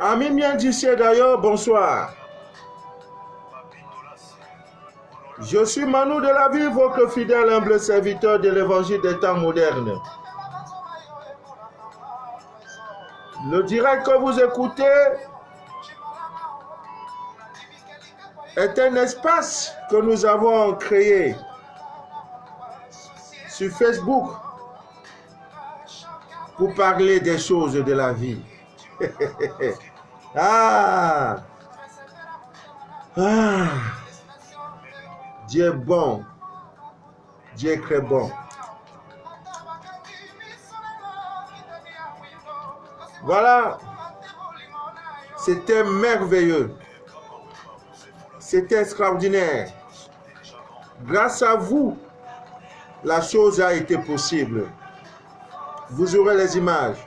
Ami bien d'ici d'ailleurs, bonsoir. Je suis Manu de la vie, votre fidèle humble serviteur de l'évangile des temps modernes. Le direct que vous écoutez est un espace que nous avons créé sur Facebook pour parler des choses de la vie. Ah! Dieu est bon. Dieu est très bon. Voilà. C'était merveilleux. C'était extraordinaire. Grâce à vous, la chose a été possible. Vous aurez les images.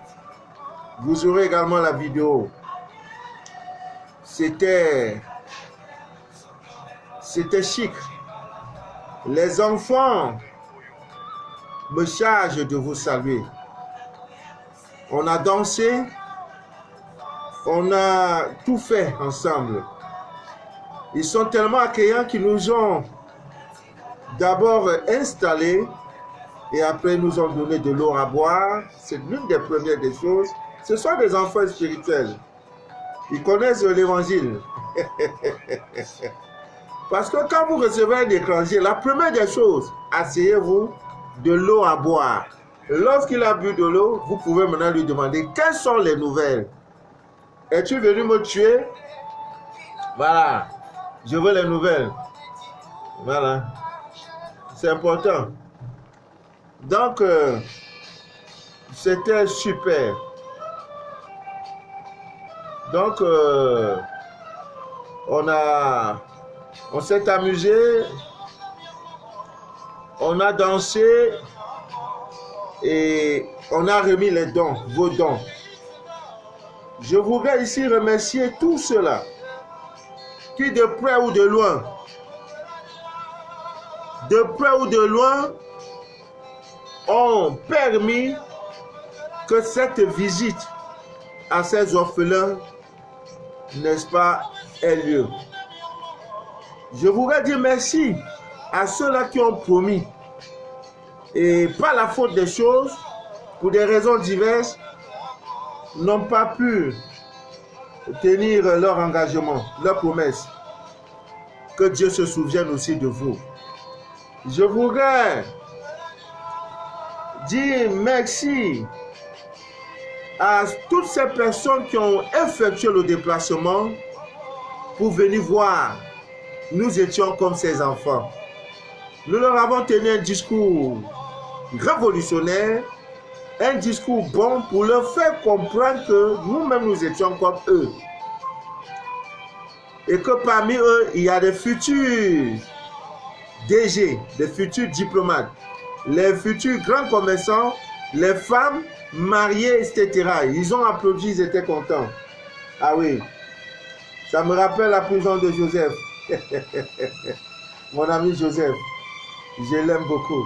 Vous aurez également la vidéo. C'était chic. Les enfants me chargent de vous saluer. On a dansé, on a tout fait ensemble. Ils sont tellement accueillants qu'ils nous ont d'abord installés et après nous ont donné de l'eau à boire. C'est l'une des premières des choses. Ce sont des enfants spirituels. Ils connaissent l'évangile. Parce que quand vous recevez un étranger, la première des choses, asseyez-vous, de l'eau à boire. Lorsqu'il a bu de l'eau, vous pouvez maintenant lui demander quelles sont les nouvelles. Es-tu venu me tuer? Voilà. Je veux les nouvelles. Voilà. C'est important. Donc, c'était super. Donc, on s'est amusé, on a dansé et on a remis les dons, vos dons. Je voudrais ici remercier tous ceux-là qui de près ou de loin, ont permis que cette visite à ces orphelins, n'est-ce pas, ait lieu. Je voudrais dire merci à ceux-là qui ont promis, et par la faute des choses, pour des raisons diverses, n'ont pas pu tenir leur engagement, leur promesse. Que Dieu se souvienne aussi de vous. Je voudrais dire merci à toutes ces personnes qui ont effectué le déplacement pour venir voir. Nous étions comme ces enfants. Nous leur avons tenu un discours révolutionnaire, un discours bon pour leur faire comprendre que nous-mêmes nous étions comme eux. Et que parmi eux, il y a des futurs DG, des futurs diplomates, les futurs grands commerçants, les femmes mariées, etc. Ils ont applaudi, ils étaient contents. Ah oui, ça me rappelle la prison de Joseph. Mon ami Joseph, je l'aime beaucoup.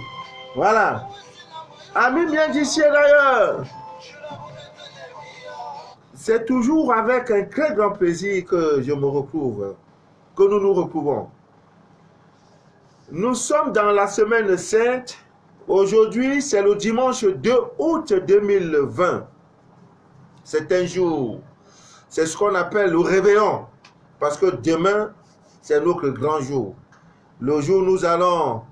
Voilà. Amis bien d'ici d'ailleurs, c'est toujours avec un très grand plaisir que je me retrouve, que nous nous retrouvons. Nous sommes dans la semaine sainte. Aujourd'hui, c'est le dimanche 2 août 2020. C'est un jour, c'est ce qu'on appelle le réveillon. Parce que demain, c'est notre grand jour. Le jour où nous allons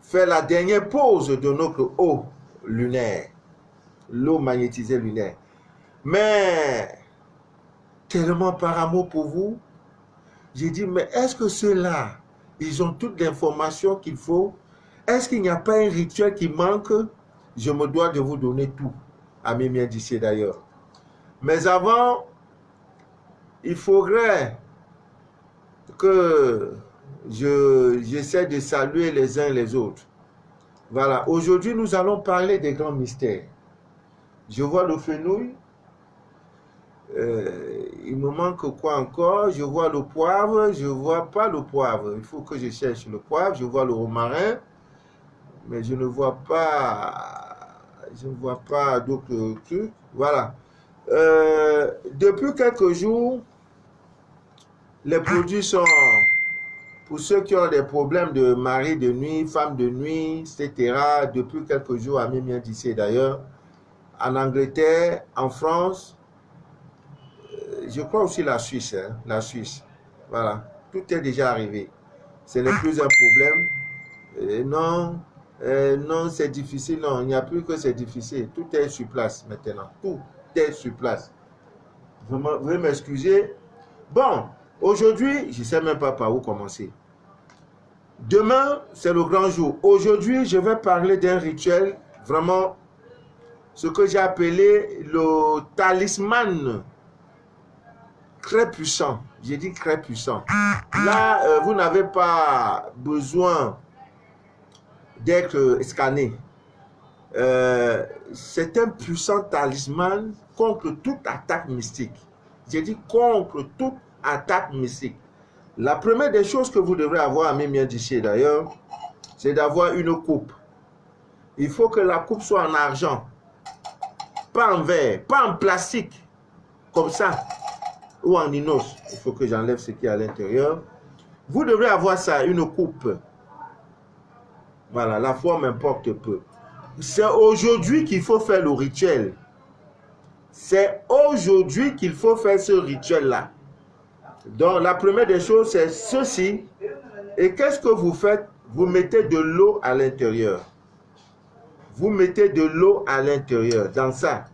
faire la dernière pause de notre eau lunaire. L'eau magnétisée lunaire. Mais, tellement par amour pour vous, j'ai dit, mais est-ce que ceux-là, ils ont toute l'information qu'il faut? Est-ce qu'il n'y a pas un rituel qui manque? Je me dois de vous donner tout, amis miens d'ici d'ailleurs. Mais avant, il faudrait que j'essaie de saluer les uns les autres. Voilà, aujourd'hui nous allons parler des grands mystères. Je vois le fenouil. Il me manque quoi encore? Je vois le poivre, je ne vois pas le poivre. Il faut que je cherche le poivre. Je vois le romarin, mais je ne vois pas d'autres trucs. Voilà. Depuis quelques jours, les produits sont, pour ceux qui ont des problèmes de mari de nuit, femme de nuit, etc. Depuis quelques jours, amis miens d'ici d'ailleurs, en Angleterre, en France, je crois aussi la Suisse, hein, la Suisse. Voilà, tout est déjà arrivé. Ce n'est plus un problème. Non, c'est difficile. Non, il n'y a plus que c'est difficile. Tout est sur place maintenant. Tout est sur place. Vous pouvez m'excuser. Bon, aujourd'hui, je ne sais même pas par où commencer. Demain, c'est le grand jour. Aujourd'hui, je vais parler d'un rituel, vraiment, ce que j'ai appelé le talisman. Très puissant, j'ai dit très puissant. Là, vous n'avez pas besoin d'être scanné. C'est un puissant talisman contre toute attaque mystique. J'ai dit contre toute attaque mystique. La première des choses que vous devrez avoir, amis miens d'ici d'ailleurs, c'est d'avoir une coupe. Il faut que la coupe soit en argent, pas en verre, pas en plastique, comme ça. Ou en inox, il faut que j'enlève ce qui est à l'intérieur. Vous devrez avoir ça, une coupe. Voilà, la forme importe peu. C'est aujourd'hui qu'il faut faire le rituel. C'est aujourd'hui qu'il faut faire ce rituel-là. Donc, la première des choses, c'est ceci. Et qu'est-ce que vous faites? Vous mettez de l'eau à l'intérieur. Vous mettez de l'eau à l'intérieur, dans ça.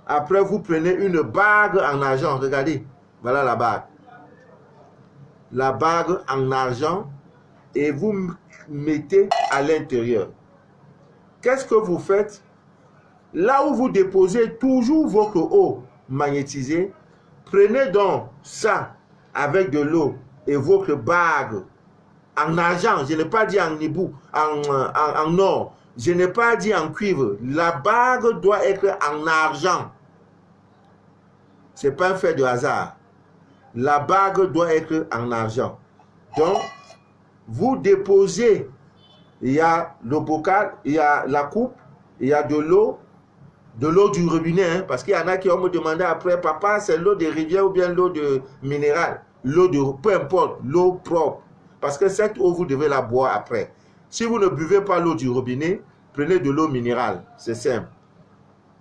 Après, vous prenez une bague en argent. Regardez. Voilà la bague. La bague en argent et vous mettez à l'intérieur. Qu'est-ce que vous faites? Là où vous déposez toujours votre eau magnétisée, prenez donc ça avec de l'eau et votre bague en argent. Je n'ai pas dit en hibou, en or. Je n'ai pas dit en cuivre. La bague doit être en argent. Ce n'est pas un fait de hasard. La bague doit être en argent. Donc, vous déposez, il y a le bocal, il y a la coupe, il y a de l'eau du robinet, hein, parce qu'il y en a qui vont me demander après, papa, c'est l'eau de rivière ou bien l'eau de minérale, l'eau de, peu importe, l'eau propre. Parce que cette eau, vous devez la boire après. Si vous ne buvez pas l'eau du robinet, prenez de l'eau minérale, c'est simple.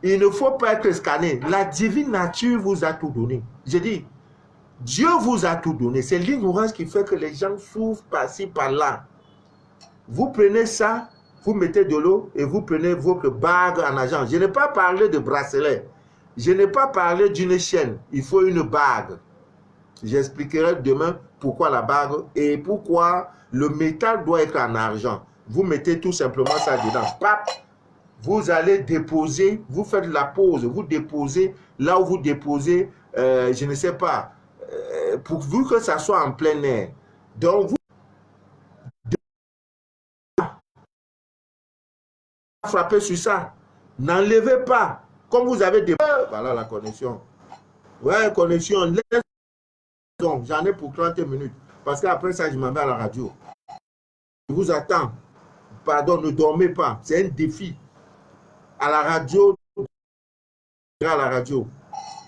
Il ne faut pas être scanné. La divine nature vous a tout donné. Je dis, Dieu vous a tout donné. C'est l'ignorance qui fait que les gens souffrent par-ci, par-là. Vous prenez ça, vous mettez de l'eau et vous prenez votre bague en argent. Je n'ai pas parlé de bracelet. Je n'ai pas parlé d'une chaîne. Il faut une bague. J'expliquerai demain pourquoi la bague et pourquoi le métal doit être en argent. Vous mettez tout simplement ça dedans. Pap, vous allez déposer, vous faites la pause, vous déposez là où vous déposez, je ne sais pas, pourvu que ça soit en plein air. Donc, vous frappez sur ça. N'enlevez pas. Comme vous avez des... Voilà la connexion. Ouais, connexion. Donc, j'en ai pour 30 minutes. Parce qu'après ça, je m'en vais à la radio. Je vous attends. Pardon, ne dormez pas. C'est un défi. À la radio, à la radio.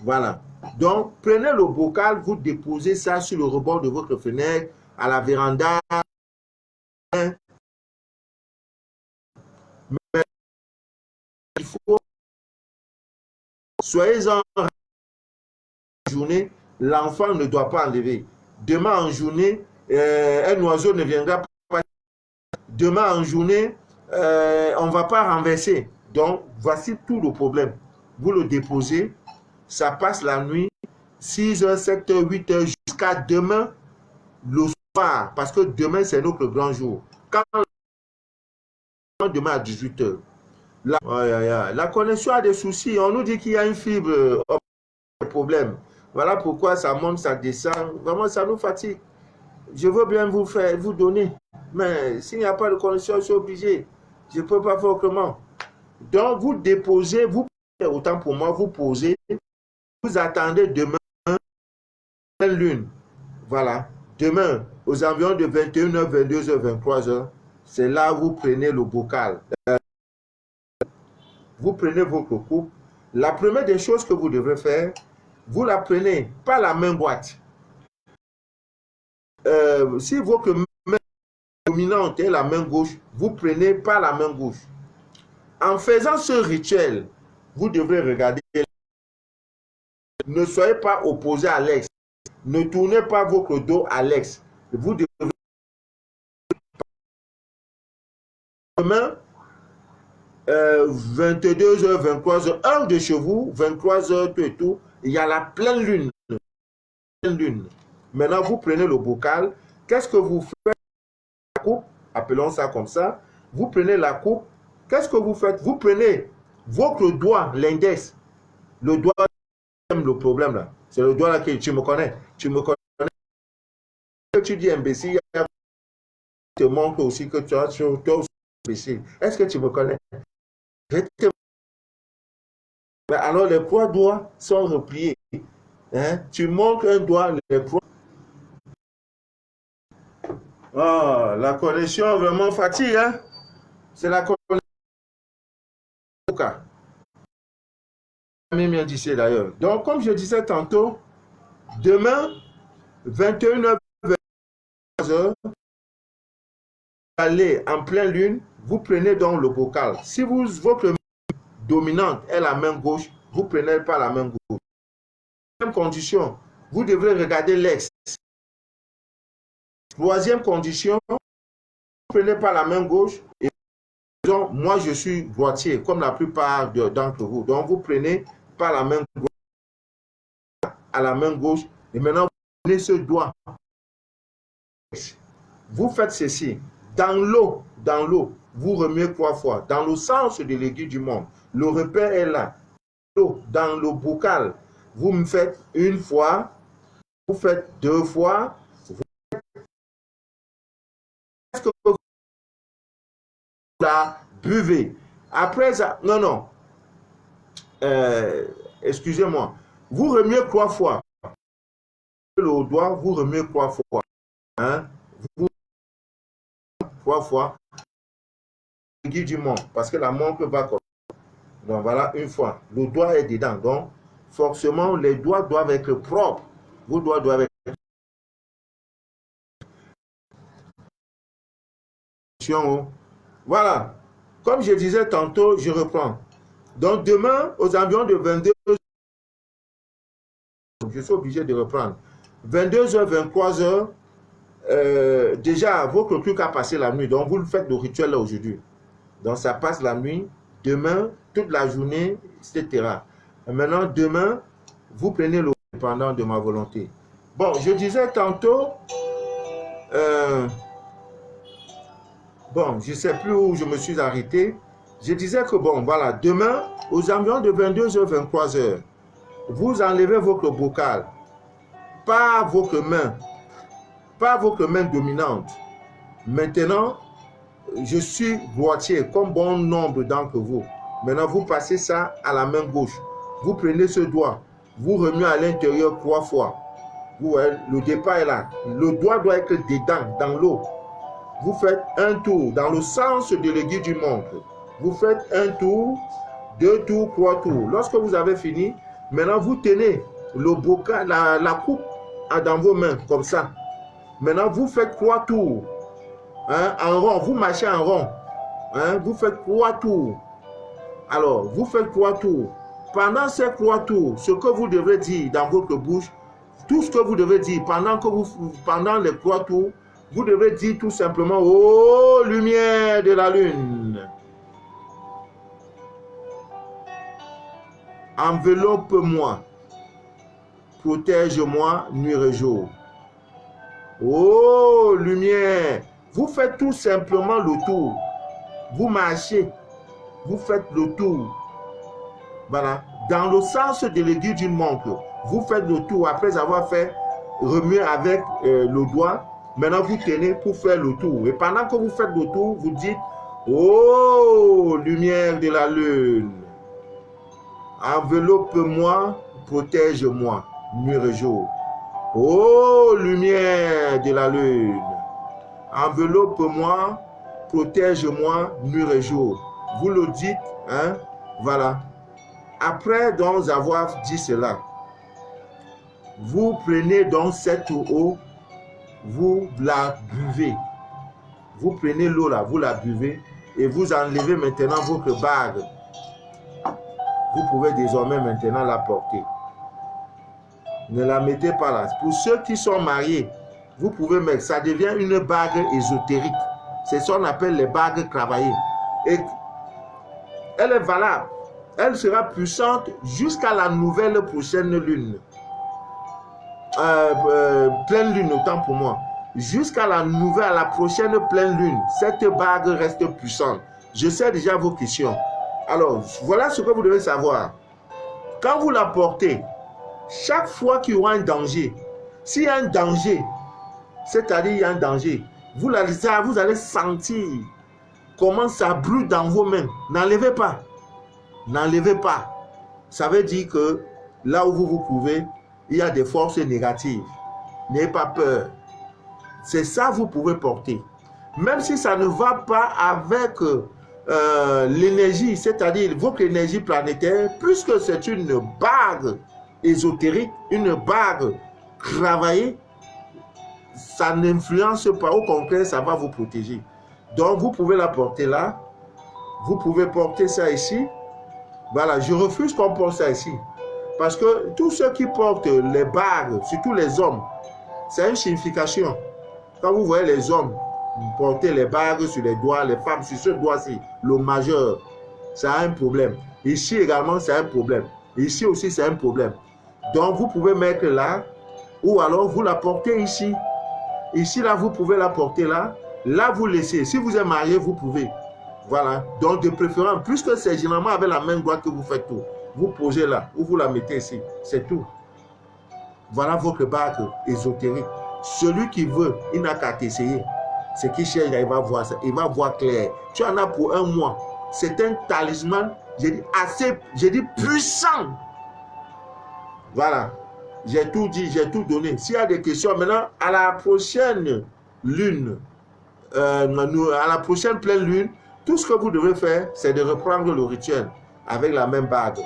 Voilà. Donc, prenez le bocal, vous déposez ça sur le rebord de votre fenêtre, à la véranda. Mais il faut, soyez-en journée, l'enfant ne doit pas enlever. Demain en journée, un oiseau ne viendra pas. Demain en journée, on ne va pas renverser. Donc, voici tout le problème. Vous le déposez, ça passe la nuit, 6h, 7h, 8h, jusqu'à demain, le soir. Parce que demain, c'est notre grand jour. Quand demain à 18h, la connexion a des soucis. On nous dit qu'il y a une fibre, problème. Voilà pourquoi ça monte, ça descend. Vraiment, ça nous fatigue. Je veux bien vous faire, vous donner. Mais s'il n'y a pas de connexion, je suis obligé. Je ne peux pas faire autrement. Donc, vous déposez, vous, autant pour moi, vous posez, vous attendez demain, lune. Voilà. Demain, aux environs de 21h, 22h, 23h, c'est là où vous prenez le bocal. Vous prenez votre coupe. La première des choses que vous devrez faire, vous la prenez pas la main droite. Si votre main dominante est la main gauche, vous prenez pas la main gauche. En faisant ce rituel, vous devrez regarder. Ne soyez pas opposé à l'ex. Ne tournez pas votre dos à l'ex. Vous devrez demain 22h, 23h, heure de chez vous, 23h, tout et tout, il y a la pleine lune. Maintenant, vous prenez le bocal. Qu'est-ce que vous faites? La coupe, appelons ça comme ça. Vous prenez la coupe. Qu'est-ce que vous faites? Vous prenez votre doigt, l'index. Le doigt, le problème là. C'est le doigt là que tu me connais. Tu me connais. Tu dis imbécile, il te montre aussi que tu as toi aussi imbécile. Est-ce que tu me connais? Alors les trois doigts sont repliés. Hein? Tu montres un doigt, les trois. Oh, la connexion vraiment fatigue. Hein? C'est la connexion. Même d'ici d'ailleurs. Donc, comme je disais tantôt, demain, 21h, 23h, vous allez en pleine lune, vous prenez donc le bocal. Si votre main dominante est la main gauche, vous prenez pas la main gauche. Deuxième condition, vous devrez regarder l'ex. Troisième condition, vous ne prenez pas la main gauche. Et donc, moi, je suis droitier, comme la plupart d'entre vous. Donc, vous prenez pas la main gauche à la main gauche. Et maintenant, vous prenez ce doigt. Vous faites ceci. Dans l'eau, vous remuez 3 fois. Dans le sens de l'aiguille du monde. Le repère est là. Dans le bocal, vous me faites 1 fois. Vous faites 2 fois. Est-ce que vous la buvez? Après ça, non. Excusez-moi. Vous remuez 3 fois. Le doigt, vous remuez 3 fois. Hein? Vous 3 fois. L'aiguille du monde. Parce que la montre va comme. Donc voilà, 1 fois. Le doigt est dedans. Donc, forcément, les doigts doivent être propres. Vos doigts doivent être. Voilà. Comme je disais tantôt, je reprends. Donc demain, aux environs de 22 je suis obligé de reprendre. 22h, 23h, déjà, votre truc a passé la nuit. Donc, vous le faites le rituel là aujourd'hui. Donc, ça passe la nuit. Demain, toute la journée, etc. Et maintenant, demain, vous prenez le dépendant de ma volonté. Bon, je disais tantôt, bon, je ne sais plus où je me suis arrêté. Je disais que, bon, voilà, demain, aux environs de 22h, 23h, vous enlevez votre bocal, pas votre main dominante. Maintenant, je suis boîtier, comme bon nombre d'entre vous. Maintenant, vous passez ça à la main gauche. Vous prenez ce doigt, vous remuez à l'intérieur 3 fois. Vous voyez, le départ est là. Le doigt doit être dedans, dans l'eau. Vous faites un tour dans le sens de l'aiguille du montre. Vous faites un tour, 2 tours, 3 tours. Lorsque vous avez fini, maintenant vous tenez le bocal, la coupe dans vos mains, comme ça. Maintenant, vous faites 3 tours. Hein, en rond, vous marchez en rond. Hein, vous faites 3 tours. Alors, vous faites 3 tours. Pendant ces 3 tours, ce que vous devez dire dans votre bouche, tout ce que vous devez dire pendant les 3 tours, vous devez dire tout simplement: ô lumière de la lune, enveloppe-moi, protège-moi nuit et jour. Ô lumière, vous faites tout simplement le tour. Vous marchez, vous faites le tour. Voilà, dans le sens de l'aiguille d'une montre. Vous faites le tour après avoir fait remuer avec le doigt. Maintenant, vous tenez pour faire le tour. Et pendant que vous faites le tour, vous dites: ô lumière de la lune, enveloppe-moi, protège-moi, nuit et jour. Ô lumière de la lune, enveloppe-moi, protège-moi, nuit et jour. Vous le dites, hein? Voilà. Après donc avoir dit cela, vous prenez donc cette eau, vous la buvez. Vous prenez l'eau là, vous la buvez et vous enlevez maintenant votre bague. Vous pouvez désormais maintenant la porter. Ne la mettez pas là. Pour ceux qui sont mariés, vous pouvez mettre, ça devient une bague ésotérique. C'est ce qu'on appelle les bagues travaillées. Et elle est valable. Elle sera puissante jusqu'à la nouvelle prochaine lune. Pleine lune, autant pour moi. Jusqu'à la prochaine pleine lune, cette bague reste puissante. Je sais déjà vos questions. Alors, voilà ce que vous devez savoir. Quand vous la portez, chaque fois qu'il y aura un danger, s'il y a un danger, c'est-à-dire il y a un danger, vous allez sentir comment ça brûle dans vos mains. N'enlevez pas. N'enlevez pas. Ça veut dire que là où vous vous trouvez, il y a des forces négatives. N'ayez pas peur. C'est ça que vous pouvez porter. Même si ça ne va pas avec l'énergie, c'est-à-dire votre énergie planétaire, puisque c'est une bague ésotérique, une bague travaillée, ça n'influence pas. Au contraire, ça va vous protéger. Donc, vous pouvez la porter là. Vous pouvez porter ça ici. Voilà, je refuse qu'on porte ça ici. Parce que tous ceux qui portent les bagues, surtout les hommes, c'est une signification. Quand vous voyez les hommes porter les bagues sur les doigts, les femmes sur ce doigt-ci, le majeur, ça a un problème. Ici également, c'est un problème. Ici aussi, c'est un problème. Donc, vous pouvez mettre là, ou alors vous la portez ici. Ici, là, vous pouvez la porter là. Là, vous laissez. Si vous êtes marié, vous pouvez. Voilà. Donc, de préférence, puisque c'est généralement avec la main droite que vous faites tout, vous posez là, ou vous la mettez ici. C'est tout. Voilà votre bague ésotérique. Celui qui veut, il n'a qu'à t'essayer. Ce qui cherche, il va voir ça. Il va voir clair. Tu en as pour un mois. C'est un talisman, j'ai dit, assez, j'ai dit puissant. Voilà. J'ai tout dit, j'ai tout donné. S'il y a des questions, maintenant, à la prochaine lune, à la prochaine pleine lune, tout ce que vous devez faire, c'est de reprendre le rituel avec la même bague.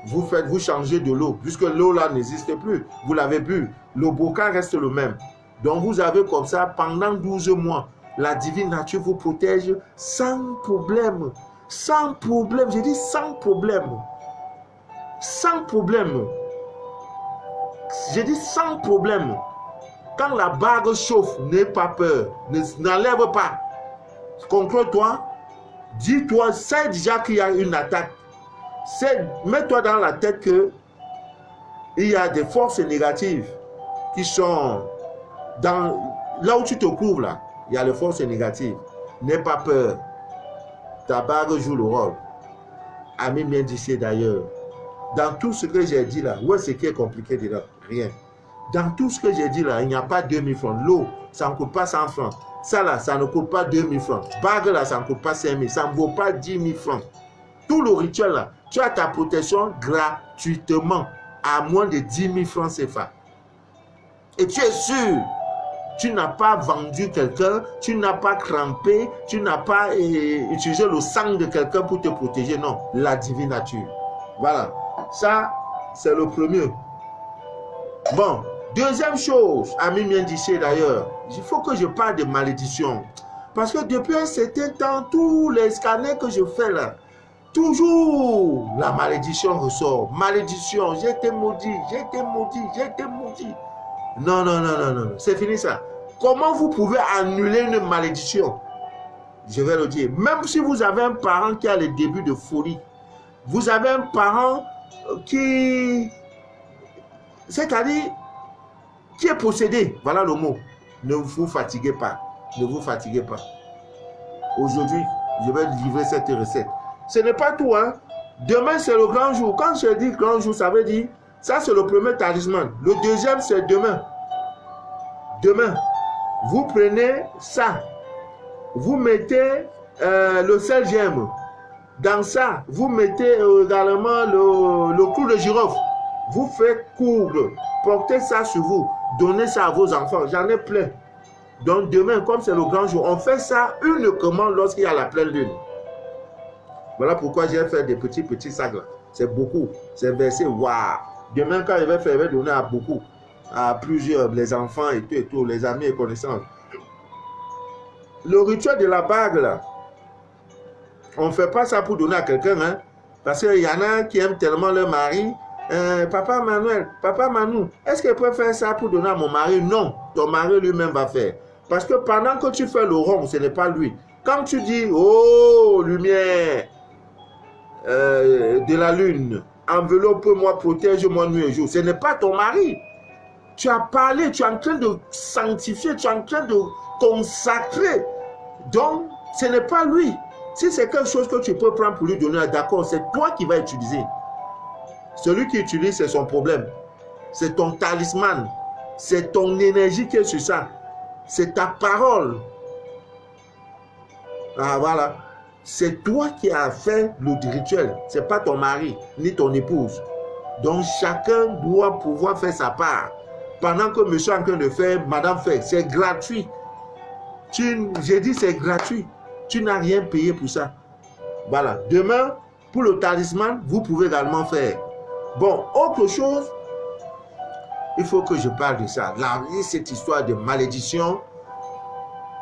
Vous changez de l'eau, puisque l'eau là n'existe plus. Vous l'avez bu. Le bocal reste le même. Donc vous avez comme ça, pendant 12 mois, la divine nature vous protège sans problème. Sans problème, j'ai dit sans problème. Sans problème. J'ai dit sans problème. Quand la bague chauffe, n'aie pas peur. N'enlève pas. Contrôle-toi. Dis-toi, sais déjà qu'il y a une attaque. Mets-toi dans la tête que il y a des forces négatives qui sont là où tu te trouves là. Il y a les forces négatives. N'aie pas peur. Ta bague joue le rôle. Ami bien d'ici d'ailleurs. Dans tout ce que j'ai dit là, où est-ce qui est compliqué dedans? Rien. Dans tout ce que j'ai dit là, il n'y a pas 2000 francs. L'eau, ça ne coûte pas 100 francs. Ça là, ça ne coûte pas 2000 francs. Bague là, ça ne coûte pas 5000. Ça ne vaut pas 10 000 francs. Tout le rituel là, tu as ta protection gratuitement à moins de 10 000 francs CFA. Et tu es sûr, tu n'as pas vendu quelqu'un, tu n'as pas crampé, tu n'as pas utilisé le sang de quelqu'un pour te protéger. Non, la divine nature. Voilà. Ça, c'est le premier. Bon, deuxième chose, ami bien d'ici d'ailleurs, il faut que je parle de malédiction. Parce que depuis un certain temps, tous les scanners que je fais là, toujours la malédiction ressort. Malédiction, j'ai été maudit, j'ai été maudit, j'ai été maudit. Non, non, non, non, non, c'est fini ça. Comment vous pouvez annuler une malédiction? Je vais le dire. Même si vous avez un parent qui a le début de folie, vous avez un parent qui... c'est-à-dire qui est possédé. Voilà le mot. Ne vous fatiguez pas. Ne vous fatiguez pas. Aujourd'hui, je vais livrer cette recette. Ce n'est pas tout, hein. Demain, c'est le grand jour. Quand je dis grand jour, ça veut dire, ça c'est le premier talisman. Le deuxième, c'est demain. Demain, vous prenez ça. Vous mettez le sel gemme. Dans ça, vous mettez également le clou de girofle. Vous faites coudre. Portez ça sur vous. Donnez ça à vos enfants. J'en ai plein. Donc demain, comme c'est le grand jour, on fait ça uniquement lorsqu'il y a la pleine lune. Voilà pourquoi j'ai fait des petits sacs là. C'est beaucoup. C'est versé. Waouh. Demain, quand je vais faire, je vais donner à beaucoup. À plusieurs, les enfants et tout, les amis et connaissances. Le rituel de la bague là, on ne fait pas ça pour donner à quelqu'un, hein. Parce qu'il y en a qui aiment tellement leur mari. Papa Manuel, Papa Manu, est-ce qu'il peut faire ça pour donner à mon mari? Non, ton mari lui-même va faire. Parce que pendant que tu fais le rond, ce n'est pas lui. Quand tu dis, oh, lumière de la lune, enveloppe-moi, protège-moi nuit et jour, ce n'est pas ton mari. Tu as parlé, tu es en train de sanctifier, tu es en train de consacrer. Donc, ce n'est pas lui. Si c'est quelque chose que tu peux prendre pour lui donner, d'accord, c'est toi qui vas utiliser. Celui qui utilise, c'est son problème. C'est ton talisman. C'est ton énergie qui est sur ça. C'est ta parole. Ah, voilà. C'est toi qui as fait le rituel. Ce n'est pas ton mari, ni ton épouse. Donc, chacun doit pouvoir faire sa part. Pendant que monsieur est en train de faire, madame fait. C'est gratuit. J'ai dit c'est gratuit. Tu n'as rien payé pour ça. Voilà. Demain, pour le talisman, vous pouvez également faire. Bon, autre chose, il faut que je parle de ça. Là, cette histoire de malédiction,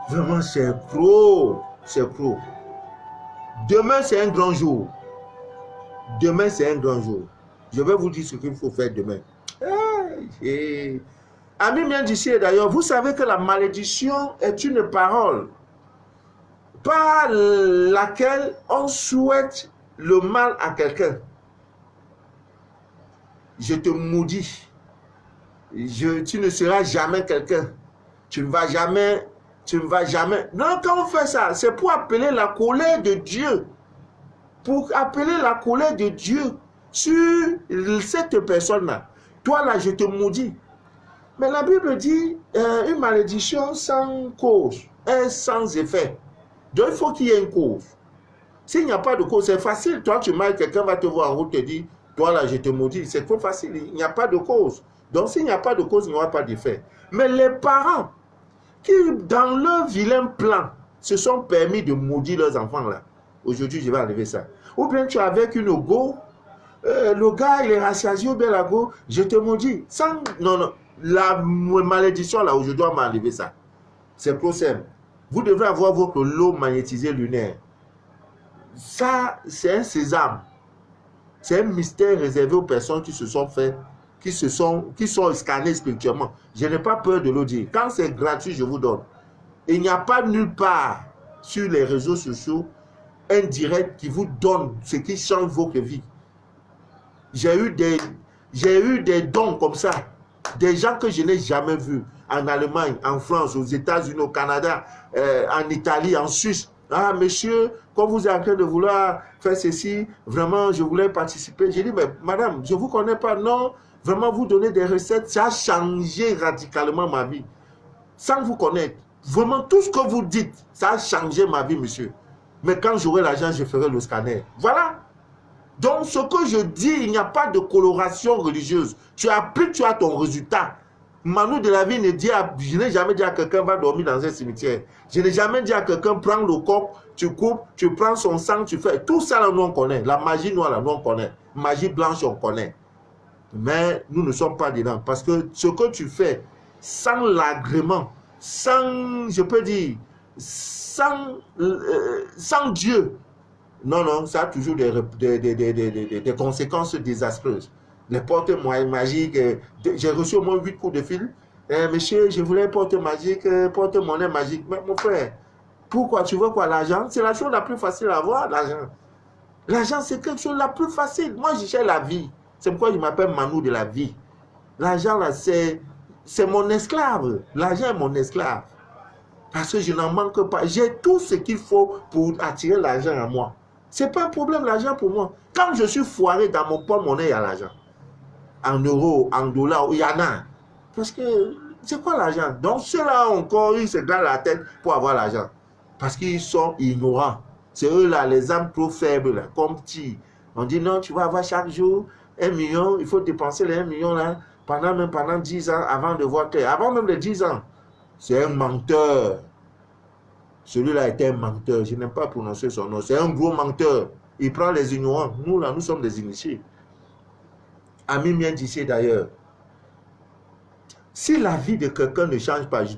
vraiment, c'est gros. C'est gros. Demain, c'est un grand jour. Demain, c'est un grand jour. Je vais vous dire ce qu'il faut faire demain. Ami bien d'ici, d'ailleurs, vous savez que la malédiction est une parole par laquelle on souhaite le mal à quelqu'un. Je te maudis. Tu ne seras jamais quelqu'un. Tu ne vas jamais. Non, quand on fait ça, c'est pour appeler la colère de Dieu. Pour appeler la colère de Dieu sur cette personne-là. Toi là, je te maudis. Mais la Bible dit une malédiction sans cause est sans effet. Donc il faut qu'il y ait une cause. S'il n'y a pas de cause, c'est facile. Toi, tu maries, quelqu'un va te voir en route et te dire, toi là, je te maudis. C'est trop facile. Il n'y a pas de cause. Donc s'il n'y a pas de cause, il n'y aura pas d'effet. Mais les parents qui, dans leur vilain plan, se sont permis de maudire leurs enfants là. Aujourd'hui, je vais enlever ça. Ou bien tu es avec une go, le gars, il est rassasié, ou bien la go, je te maudis. Sans, non. La malédiction là, aujourd'hui, on m'a enlevé ça. C'est trop simple. Vous devrez avoir votre lot magnétisé lunaire. Ça, c'est un sésame. C'est un mystère réservé aux personnes qui se sont fait, qui sont scannés spirituellement. Je n'ai pas peur de le dire. Quand c'est gratuit, je vous donne. Il n'y a pas nulle part sur les réseaux sociaux un direct qui vous donne ce qui change votre vie. J'ai eu des dons comme ça. Des gens que je n'ai jamais vus. En Allemagne, en France, aux États-Unis, au Canada, en Italie, en Suisse. Ah, monsieur, comme vous êtes en train de vouloir faire ceci, vraiment, je voulais participer. J'ai dit, mais madame, je ne vous connais pas. Non, vraiment, vous donnez des recettes. Ça a changé radicalement ma vie. Sans vous connaître. Vraiment, tout ce que vous dites, ça a changé ma vie, monsieur. Mais quand j'aurai l'argent, je ferai le scanner. Voilà. Donc, ce que je dis, il n'y a pas de coloration religieuse. Tu appliques, tu as ton résultat. Manu de la vie ne dit, je n'ai jamais dit à quelqu'un va dormir dans un cimetière. Je n'ai jamais dit à quelqu'un prends le coq, tu coupes, tu prends son sang, tu fais. Tout ça, là, nous on connaît. La magie noire, là, nous on connaît. Magie blanche, on connaît. Mais nous ne sommes pas dedans. Parce que ce que tu fais, sans l'agrément, sans, je peux dire, sans Dieu, non, non, ça a toujours des conséquences désastreuses. Les portes magiques, j'ai reçu au moins 8 coups de fil. Monsieur, je voulais porte magique, porte monnaie magique. Mais mon frère, pourquoi tu veux quoi? L'argent, c'est la chose la plus facile à avoir, l'argent. L'argent, c'est quelque chose de la plus facile. Moi, je cherche la vie. C'est pourquoi je m'appelle Manu de la vie. L'argent, là, c'est mon esclave. L'argent est mon esclave. Parce que je n'en manque pas. J'ai tout ce qu'il faut pour attirer l'argent à moi. Ce n'est pas un problème, l'argent pour moi. Quand je suis foiré dans mon porte-monnaie, il y a l'argent. En euros, en dollars, il y en a. Parce que c'est quoi l'argent? Donc ceux-là encore, ils se gardent la tête pour avoir l'argent. Parce qu'ils sont ignorants. C'est eux-là, les âmes trop faibles, là, comme petits. On dit non, tu vas avoir chaque jour 1 million, il faut dépenser les 1 million là, pendant 10 ans avant de voir clair. Avant même les 10 ans. C'est un menteur. Celui-là était un menteur. Je n'aime pas prononcer son nom. C'est un gros menteur. Il prend les ignorants. Nous, là, nous sommes des initiés. Ami mien d'ici d'ailleurs. Si la vie de quelqu'un ne change pas, si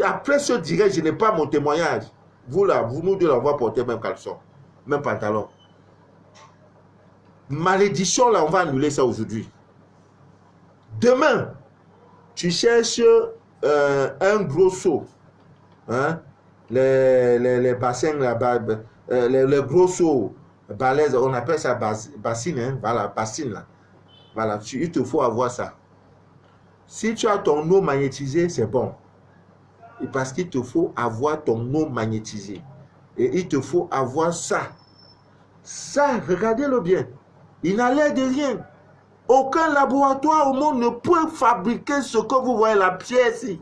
après ce direct, je n'ai pas mon témoignage, vous là, vous nous devez l'avoir porté même caleçon, même pantalon. Malédiction, là, on va annuler ça aujourd'hui. Demain, tu cherches un gros seau. Hein? Les bassins là-bas, les gros seaux, balaises, on appelle ça bassine, hein? Voilà, bassine là. Voilà, il te faut avoir ça. Si tu as ton eau magnétisée, c'est bon. Et parce qu'il te faut avoir ton eau magnétisée. Et il te faut avoir ça. Ça, regardez-le bien. Il n'a l'air de rien. Aucun laboratoire au monde ne peut fabriquer ce que vous voyez, la pierre ici.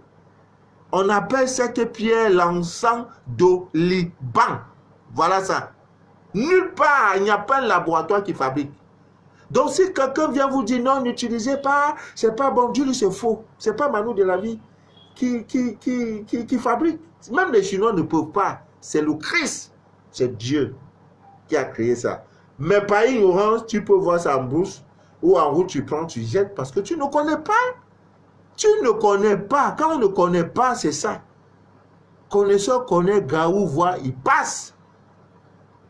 On appelle cette pierre l'encens d'Oliban. Voilà ça. Nulle part, il n'y a pas un laboratoire qui fabrique. Donc si quelqu'un vient vous dire non, n'utilisez pas, c'est pas bon, Dieu, c'est faux. C'est pas Manu de la vie qui fabrique. Même les Chinois ne peuvent pas. C'est le Christ. C'est Dieu qui a créé ça. Mais par ignorance, tu peux voir ça en brousse ou en route, tu prends, tu jettes parce que tu ne connais pas. Tu ne connais pas. Quand on ne connaît pas, c'est ça. Connaisseur connaît, Gaou voit, il passe.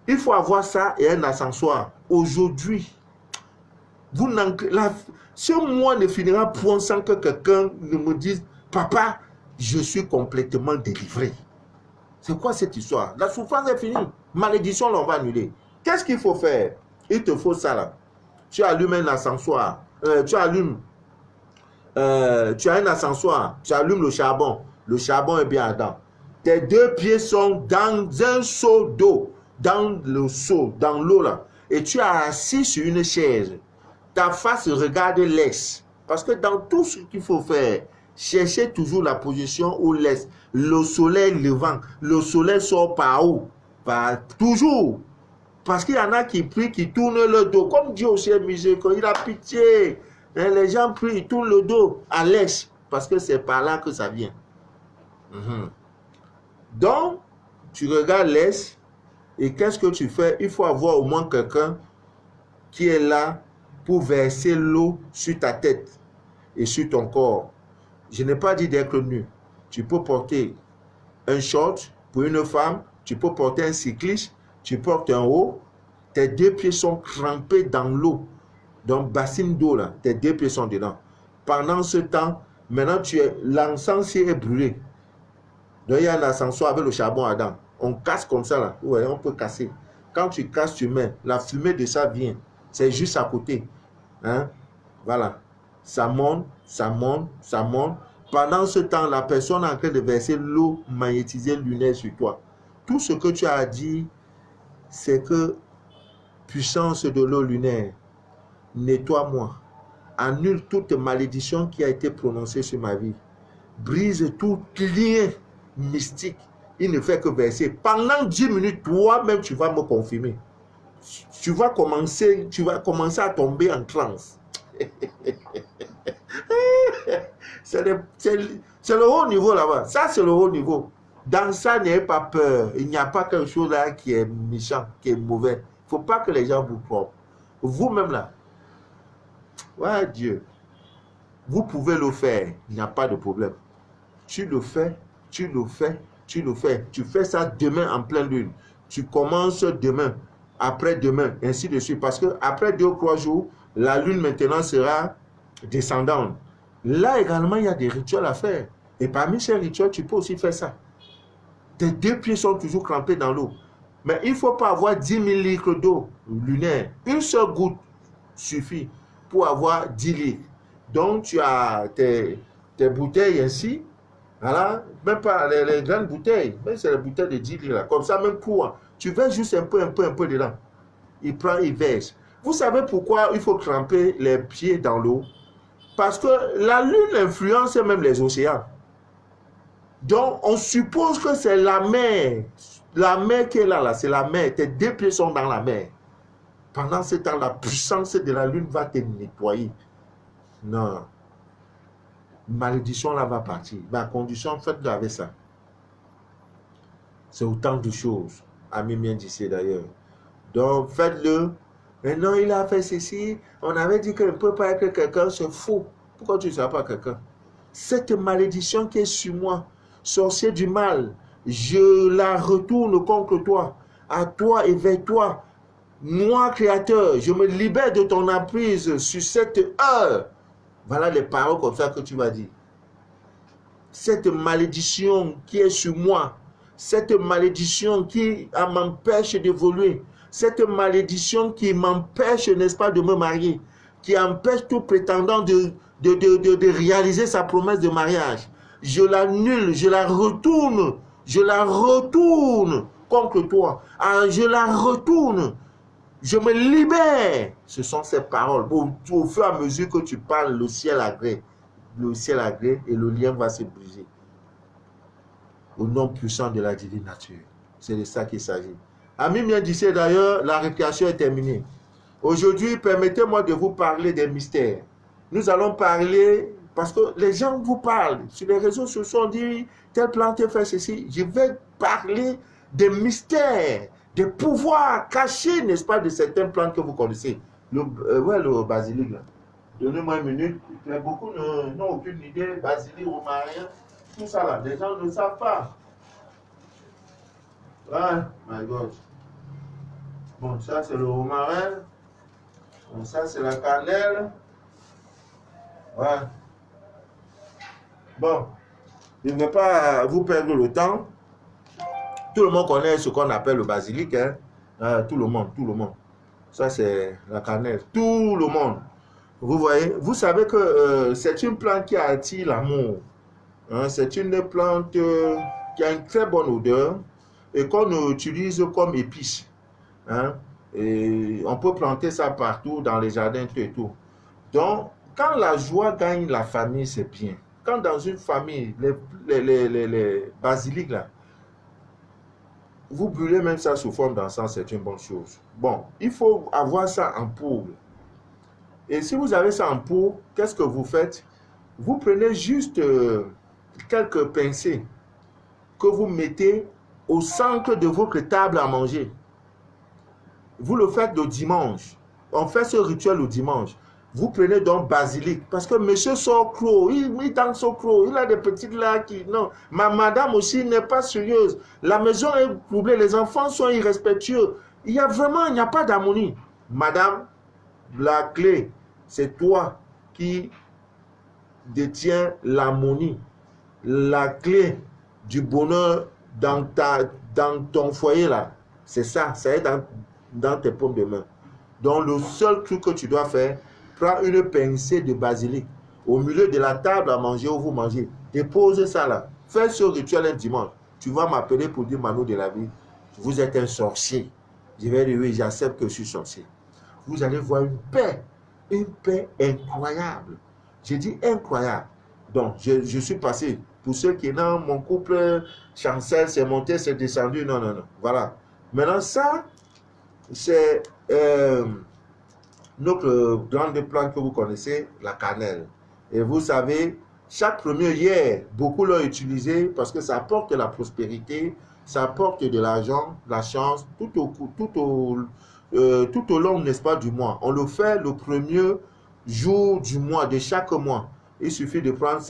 Il faut avoir ça et un ascenseur. Aujourd'hui, ce mois ne finira point sans que quelqu'un ne me dise « Papa, je suis complètement délivré. » C'est quoi cette histoire? La souffrance est finie. Malédiction, on va annuler. Qu'est-ce qu'il faut faire? Il te faut ça là. Tu allumes un ascenseur. Tu as un ascenseur. Tu allumes le charbon. Le charbon est bien dedans. Tes 2 pieds sont dans un seau d'eau. Dans le seau, dans l'eau là. Et tu es assis sur une chaise. Ta face regarde l'est. Parce que dans tout ce qu'il faut faire, cherchez toujours la position où l'est. Le soleil levant. Le soleil sort par où? Toujours. Parce qu'il y en a qui prient, qui tournent le dos. Comme Dieu aussi est miséricordieux, il a pitié. Et les gens prient, ils tournent le dos à l'est. Parce que c'est par là que ça vient. Donc, tu regardes l'est. Et qu'est-ce que tu fais? Il faut avoir au moins quelqu'un qui est là pour verser l'eau sur ta tête et sur ton corps. Je n'ai pas dit d'être nu. Tu peux porter un short pour une femme, tu peux porter un cycliste, tu portes un haut, tes deux pieds sont trempés dans l'eau, donc bassine d'eau là, tes deux pieds sont dedans. Pendant ce temps, maintenant l'encens est brûlé. Donc il y a un ascenseur avec le charbon ardent. On casse comme ça là, ouais, on peut casser. Quand tu casses, tu mets, la fumée de ça vient. C'est juste à côté. Hein? Voilà. Ça monte, ça monte, ça monte. Pendant ce temps, la personne est en train de verser l'eau magnétisée lunaire sur toi. Tout ce que tu as dit, c'est que puissance de l'eau lunaire, nettoie-moi. Annule toute malédiction qui a été prononcée sur ma vie. Brise tout lien mystique. Il ne fait que verser. Pendant 10 minutes, toi-même, tu vas me confirmer. Tu vas commencer à tomber en transe. C'est le haut niveau là-bas. Ça, c'est le haut niveau. Dans ça, n'ayez pas peur. Il n'y a pas quelque chose là qui est méchant, qui est mauvais. Il ne faut pas que les gens vous trompent. Vous-même là, ouais, Dieu, vous pouvez le faire. Il n'y a pas de problème. Tu le fais, tu le fais, tu le fais. Tu fais ça demain en pleine lune. Tu commences demain, après-demain, ainsi de suite. Parce que après 2 ou 3 jours, la lune maintenant sera descendante. Là également, il y a des rituels à faire. Et parmi ces rituels, tu peux aussi faire ça. Tes 2 pieds sont toujours trempés dans l'eau. Mais il ne faut pas avoir 10 000 litres d'eau lunaire. Une seule goutte suffit pour avoir 10 litres. Donc, tu as tes bouteilles ainsi. Voilà. Même pas les grandes bouteilles. Mais c'est les bouteilles de 10 litres. Là. Comme ça, même pour. Tu verses juste un peu dedans. Il prend, il verse. Vous savez pourquoi il faut tremper les pieds dans l'eau? Parce que la lune influence même les océans. Donc, on suppose que c'est la mer. La mer qui est là, c'est la mer. Tes 2 pieds sont dans la mer. Pendant ce temps, la puissance de la lune va te nettoyer. Non. Malédiction là va partir. Ma condition, faites-le avec ça. C'est autant de choses. Ami bien d'ici d'ailleurs. Donc, faites-le. Maintenant, il a fait ceci. On avait dit qu'il ne peut pas être quelqu'un. C'est faux. Pourquoi tu ne seras pas quelqu'un? Cette malédiction qui est sur moi, sorcier du mal, je la retourne contre toi, à toi et vers toi. Moi, créateur, je me libère de ton emprise sur cette heure. Voilà les paroles comme ça que tu vas dire. Cette malédiction qui est sur moi, cette malédiction qui m'empêche d'évoluer, cette malédiction qui m'empêche, n'est-ce pas, de me marier, qui empêche tout prétendant de réaliser sa promesse de mariage. Je l'annule, je la retourne contre toi. Je la retourne. Je me libère. Ce sont ces paroles. Au fur et à mesure que tu parles, le ciel agrée. Le ciel agrée et le lien va se briser. Au nom puissant de la divine nature. C'est de ça qu'il s'agit. Amis bien d'ici d'ailleurs, la récréation est terminée. Aujourd'hui, permettez-moi de vous parler des mystères. Nous allons parler, parce que les gens vous parlent. Sur les réseaux sociaux, on dit, telle plante fait ceci. Je vais parler des mystères, des pouvoirs cachés, n'est-ce pas, de certaines plantes que vous connaissez. Le basilic, là. Donnez-moi une minute. Beaucoup n'ont aucune idée. Basilic, romarin, tout ça là. Les gens ne savent pas. Ah, my God. Bon, ça c'est le romarin. Bon, ça c'est la cannelle. Ouais. Bon, je ne vais pas vous perdre le temps. Tout le monde connaît ce qu'on appelle le basilic. Hein? Tout le monde. Ça c'est la cannelle. Tout le monde. Vous voyez, vous savez que c'est une plante qui attire l'amour. Hein? C'est une plante qui a une très bonne odeur et qu'on utilise comme épice. Hein? Et on peut planter ça partout dans les jardins et tout. Donc, quand la joie gagne la famille, c'est bien. Quand dans une famille, les basiliques là, vous brûlez même ça sous forme d'encens, c'est une bonne chose. Bon, il faut avoir ça en poudre. Et si vous avez ça en poudre, qu'est-ce que vous faites? Vous prenez juste quelques pincées que vous mettez au centre de votre table à manger. Vous le faites le dimanche. On fait ce rituel le dimanche. Vous prenez donc basilic, parce que monsieur sort croc, il danse au croc, il a des petites là qui... Non, madame aussi n'est pas sérieuse. La maison est troublée, les enfants sont irrespectueux. Il n'y a pas d'harmonie. Madame, la clé, c'est toi qui détiens l'harmonie. La clé du bonheur dans ton foyer là, c'est ça est dans tes paumes de main. Donc le seul truc que tu dois faire, prends une pincée de basilic au milieu de la table à manger où vous mangez. Dépose ça là. Fais ce rituel un dimanche. Tu vas m'appeler pour dire Manu de la vie, vous êtes un sorcier. Je vais dire oui, j'accepte que je suis sorcier. Vous allez voir une paix incroyable. J'ai dit incroyable. Donc je suis passé. Pour ceux qui dans mon couple, chancelle, c'est monté, c'est descendu. Non, non, non. Voilà. Maintenant ça, c'est notre grande plante que vous connaissez, la cannelle. Et vous savez, chaque premier hier, beaucoup l'ont utilisé parce que ça apporte la prospérité, ça apporte de l'argent, la chance, tout au long, n'est-ce pas, du mois. On le fait le premier jour du mois, de chaque mois. Il suffit de prendre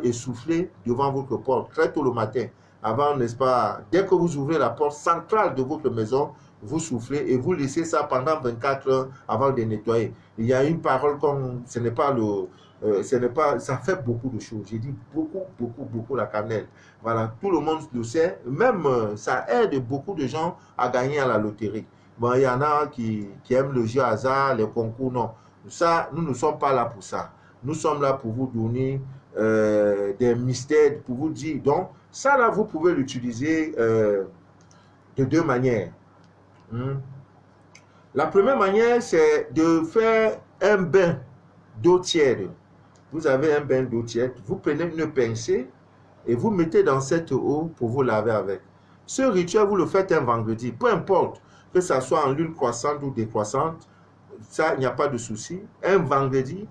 et souffler devant votre porte très tôt le matin. Avant, n'est-ce pas, dès que vous ouvrez la porte centrale de votre maison, vous soufflez et vous laissez ça pendant 24 heures avant de nettoyer. Il y a une parole comme, ça fait beaucoup de choses. J'ai dit beaucoup la cannelle. Voilà, tout le monde le sait. Même, ça aide beaucoup de gens à gagner à la loterie. Bon, il y en a qui aiment le jeu hasard, les concours, non. Ça, nous ne sommes pas là pour ça. Nous sommes là pour vous donner des mystères, pour vous dire. Donc, ça là, vous pouvez l'utiliser de deux manières. La première manière, c'est de faire un bain d'eau tiède. Vous avez un bain d'eau tiède, vous prenez une pincée et vous mettez dans cette eau pour vous laver avec. Ce rituel, vous le faites un vendredi, peu importe que ça soit en lune croissante ou décroissante, ça, il n'y a pas de souci. Un vendredi,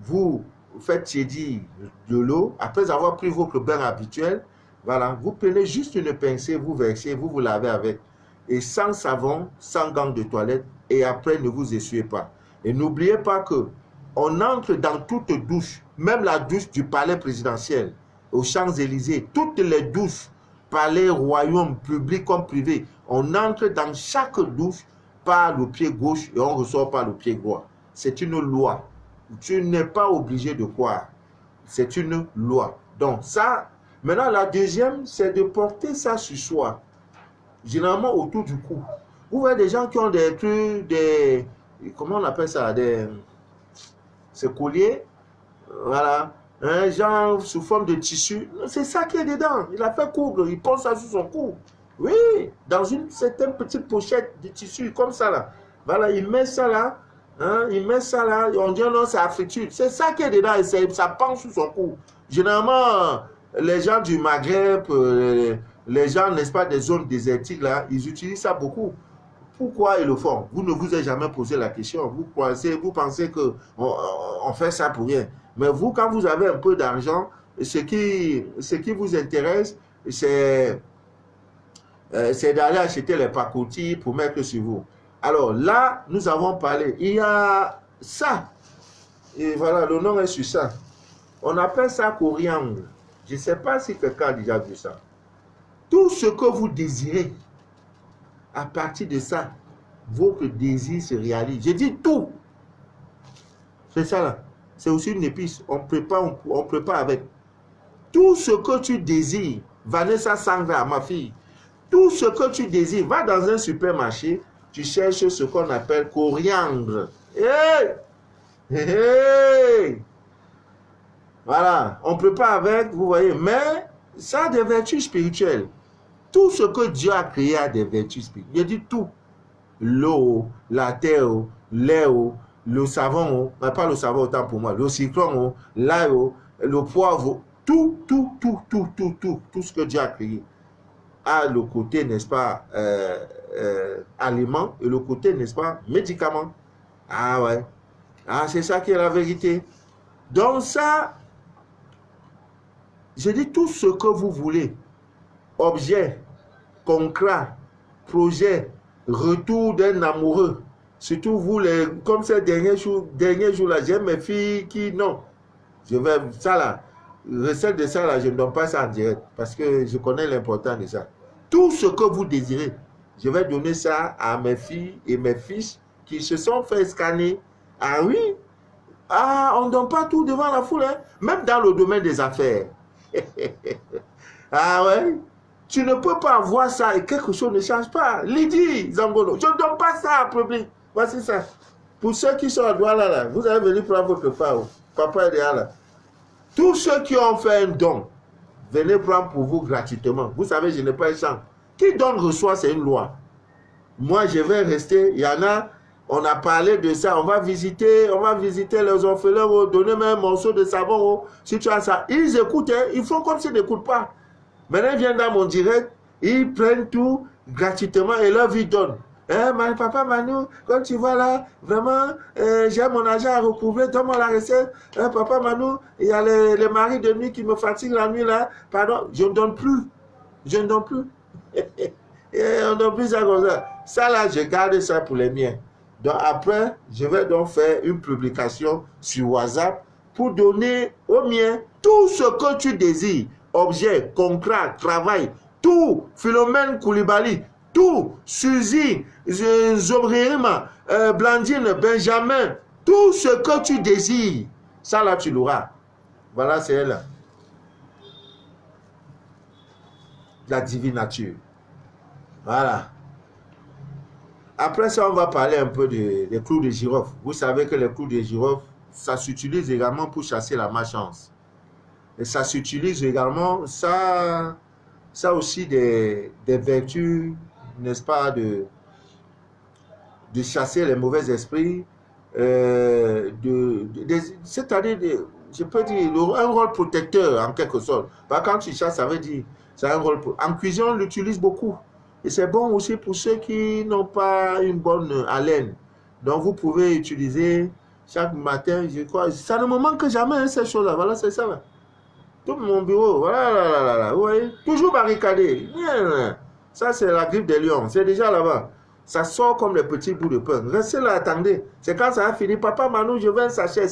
vous faites tiédir de l'eau, après avoir pris votre bain habituel, voilà, vous prenez juste une pincée, vous versez, vous lavez avec. Et sans savon, sans gants de toilette, et après ne vous essuyez pas. Et n'oubliez pas que on entre dans toute douche, même la douche du palais présidentiel, aux Champs-Élysées, toutes les douches, palais, royaume, public comme privé, on entre dans chaque douche par le pied gauche et on ressort par le pied droit. C'est une loi. Tu n'es pas obligé de croire. C'est une loi. Donc ça, maintenant la deuxième, c'est de porter ça sur soi. Généralement autour du cou. Vous voyez des gens qui ont des trucs, comment on appelle ça, ces colliers, voilà, un genre sous forme de tissu. C'est ça qui est dedans. Il a fait coudre, il pose ça sur son cou. Oui, dans une certaine petite pochette de tissu comme ça là. Voilà, il met ça là, il met ça là, on dit non, c'est afritude. C'est ça qui est dedans et ça penche sur son cou. Généralement, les gens du Maghreb, les gens, n'est-ce pas, des zones désertiques, là, ils utilisent ça beaucoup. Pourquoi ils le font? Vous ne vous avez jamais posé la question. Vous pensez qu'on fait ça pour rien. Mais vous, quand vous avez un peu d'argent, ce qui vous intéresse, c'est d'aller acheter les pacotis pour mettre sur vous. Alors là, nous avons parlé. Il y a ça. Et voilà, le nom est sur ça. On appelle ça coriandre. Je ne sais pas si quelqu'un a déjà vu ça. Tout ce que vous désirez, à partir de ça, votre désir se réalise. J'ai dit tout. C'est ça là. C'est aussi une épice. On prépare avec. Tout ce que tu désires, Vanessa Sangra, ma fille, tout ce que tu désires, va dans un supermarché, tu cherches ce qu'on appelle coriandre. Hey! Hey! Voilà. On prépare avec, vous voyez, mais ça a des vertus spirituelles. Tout ce que Dieu a créé a des vertus spirituelles. Il dit tout. L'eau, la terre, l'air, le savon, pas le savon autant pour moi, le citron, l'ail, le poivre, tout ce que Dieu a créé a le côté, n'est-ce pas, aliment et le côté, n'est-ce pas, médicament. Ah ouais. Ah, c'est ça qui est la vérité. Donc ça, je dis tout ce que vous voulez. Objet, concret, projet, retour d'un amoureux. Surtout vous, comme ces derniers jours là, j'ai mes filles qui, non. Je vais, ça là, recette de ça là, je ne donne pas ça en direct parce que je connais l'importance de ça. Tout ce que vous désirez, je vais donner ça à mes filles et mes fils qui se sont fait scanner. Ah oui, ah, on ne donne pas tout devant la foule, hein? Même dans le domaine des affaires. Ah ouais, tu ne peux pas voir ça et quelque chose ne change pas. Lydie Zangolo, je ne donne pas ça au public. Voici ça. Pour ceux qui sont à droite là, vous allez venir prendre votre part. Papa est derrière là. Tous ceux qui ont fait un don, venez prendre pour vous gratuitement. Vous savez, je n'ai pas un champ. Qui donne reçoit, c'est une loi. Moi, je vais rester. Il y en a, on a parlé de ça. On va visiter les orphelins, donner même un morceau de savon. Si tu as ça, ils écoutent. Hein, ils font comme s'ils n'écoutent pas. Maintenant, ils viennent dans mon direct, ils prennent tout gratuitement et leur vie donne. Hein, papa Manu, quand tu vois là, vraiment, j'ai mon argent à recouvrer, donne-moi la recette. Hein, papa Manu, il y a les maris de nuit qui me fatiguent la nuit là. Pardon, je ne donne plus. Je ne donne plus. On ne donne plus ça comme ça. Ça là, je garde ça pour les miens. Donc après, je vais donc faire une publication sur WhatsApp pour donner aux miens tout ce que tu désires. Objet, contrat, travail, tout. Philomène Koulibaly, tout. Suzy, Zobrima, Blandine, Benjamin, tout ce que tu désires. Ça là, tu l'auras. Voilà, c'est elle. La divine nature. Voilà. Après ça, on va parler un peu des clous de girofle. Vous savez que les clous de girofle, ça s'utilise également pour chasser la malchance. Et ça s'utilise également, ça aussi des vertus, n'est-ce pas, de chasser les mauvais esprits, c'est-à-dire, je peux dire, un rôle protecteur en quelque sorte. Quand tu chasses, ça veut dire, c'est un rôle. En cuisine, on l'utilise beaucoup. Et c'est bon aussi pour ceux qui n'ont pas une bonne haleine. Donc, vous pouvez utiliser chaque matin, je crois. Ça ne me manque jamais, hein, ces choses-là. Voilà, c'est ça. Là. Tout mon bureau, voilà, vous voyez, toujours barricadé. Ça, c'est la grippe des lions. C'est déjà là-bas. Ça sort comme les petits bouts de pain. Restez là, attendez. C'est quand ça va finir. Papa, Manu, je veux un sachet.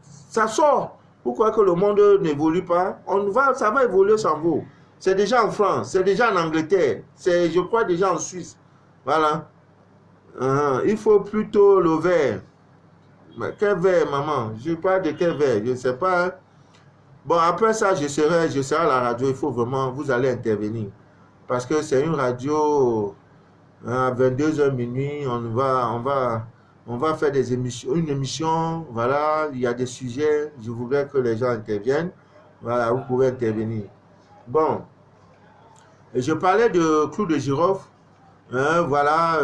Ça sort. Vous croyez que le monde n'évolue pas? Ça va évoluer sans vous. C'est déjà en France, c'est déjà en Angleterre, c'est, je crois, déjà en Suisse. Voilà. Il faut plutôt le verre. Mais quel verre, maman? Je parle de quel verre? Je ne sais pas. Bon, après ça, je serai à la radio. Il faut vraiment, vous allez intervenir. Parce que c'est une radio à 22h minuit. On va faire une émission. Voilà, il y a des sujets. Je voudrais que les gens interviennent. Voilà, vous pouvez intervenir. Bon, je parlais de clous de girofle. Voilà,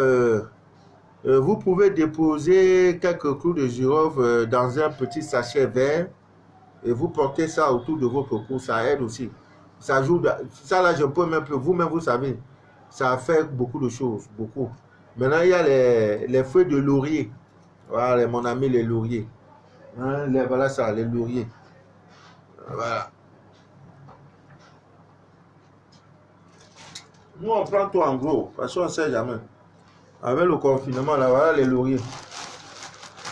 vous pouvez déposer quelques clous de girofle dans un petit sachet vert et vous portez ça autour de votre cou. Ça aide aussi. Ça joue. Ça là, je peux même plus. Vous-même, vous savez, ça fait beaucoup de choses, beaucoup. Maintenant, il y a les feuilles de laurier. Voilà, mon ami, les lauriers. Voilà ça, les lauriers. Voilà. Nous, on prend tout en gros, parce qu'on ne sait jamais. Avec le confinement, là, voilà les lauriers.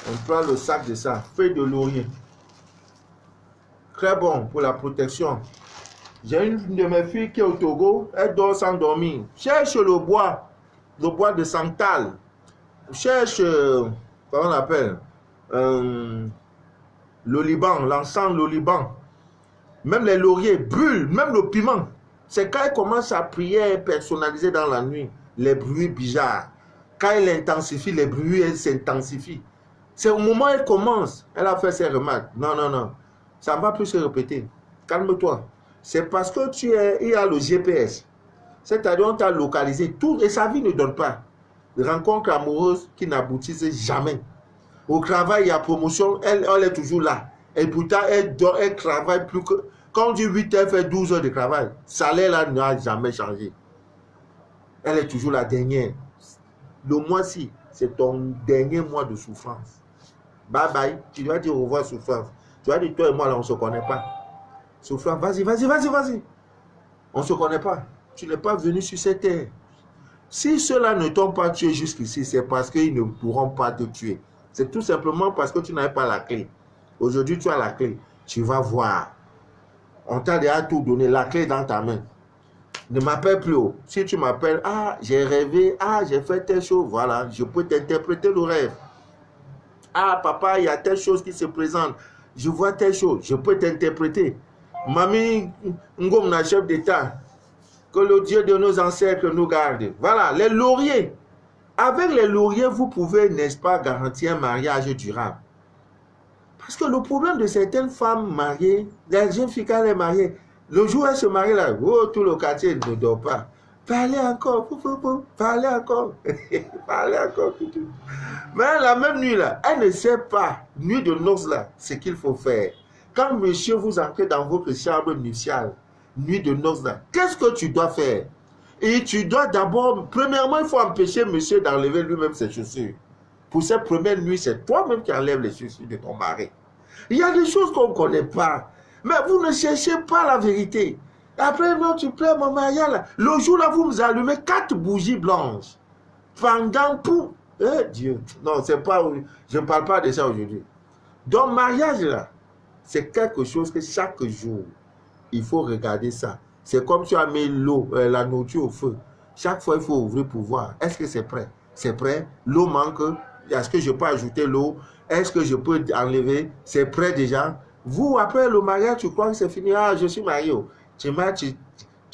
On prend le sac de ça, feuille de laurier. Très bon pour la protection. J'ai une de mes filles qui est au Togo, elle dort sans dormir. Cherche le bois de santal. Cherche, comment on appelle, l'oliban, l'encens, l'oliban. Même les lauriers brûlent, même le piment. C'est quand elle commence à prier personnaliser dans la nuit, les bruits bizarres. Quand elle intensifie, les bruits s'intensifient. C'est au moment où elle commence, elle a fait ses remarques. Non, non, non, ça ne va plus se répéter. Calme-toi. C'est parce que il y a le GPS. C'est-à-dire on t'a localisé tout et sa vie ne donne pas. Rencontre amoureuse qui n'aboutissent jamais. Au travail, il y a promotion, elle est toujours là. Et pourtant, elle travaille plus que... Quand on dit 8 heures, elle fait 12 heures de travail. Salaire là n'a jamais changé. Elle est toujours la dernière. Le mois-ci, c'est ton dernier mois de souffrance. Bye bye. Tu dois dire au revoir souffrance. Tu vas dire toi et moi là, on ne se connaît pas. Souffrance, vas-y. On ne se connaît pas. Tu n'es pas venu sur cette terre. Si ceux-là ne t'ont pas tué jusqu'ici, c'est parce qu'ils ne pourront pas te tuer. C'est tout simplement parce que tu n'avais pas la clé. Aujourd'hui, tu as la clé. Tu vas voir. On t'a déjà tout donné, la clé dans ta main. Ne m'appelle plus haut. Si tu m'appelles, ah, j'ai rêvé, ah, j'ai fait telle chose, voilà, je peux t'interpréter le rêve. Ah, papa, il y a telle chose qui se présente. Je vois telle chose, je peux t'interpréter. Mamie Ngomna, chef d'État, que le Dieu de nos ancêtres nous garde. Voilà, les lauriers. Avec les lauriers, vous pouvez, n'est-ce pas, garantir un mariage durable. Parce que le problème de certaines femmes mariées, les jeunes filles quand elles sont mariées, le jour où elles se marient là, oh, tout le quartier ne dort pas. Parlez encore, parlez encore, parlez encore. Mais la même nuit là, elle ne sait pas, nuit de noces là, ce qu'il faut faire. Quand monsieur vous entrez dans votre chambre nuptiale, nuit de noces là, qu'est-ce que tu dois faire? Et tu dois d'abord, premièrement, il faut empêcher monsieur d'enlever lui-même ses chaussures. Pour cette première nuit, c'est toi-même qui enlèves les chaussures de ton mari. Il y a des choses qu'on ne connaît pas. Mais vous ne cherchez pas la vérité. Après, non, tu plais mon mariage là. Le jour là, vous me allumez 4 bougies blanches. Pendant tout. Eh Dieu. Non, c'est pas. Je ne parle pas de ça aujourd'hui. Donc, mariage là, c'est quelque chose que chaque jour, il faut regarder ça. C'est comme tu as mis l'eau, la nourriture au feu. Chaque fois, il faut ouvrir pour voir. Est-ce que c'est prêt? C'est prêt? L'eau manque. Est-ce que je peux ajouter l'eau? Est-ce que je peux enlever? C'est prêt déjà? Vous, après le mariage, tu crois que c'est fini? Ah, je suis marié. Tu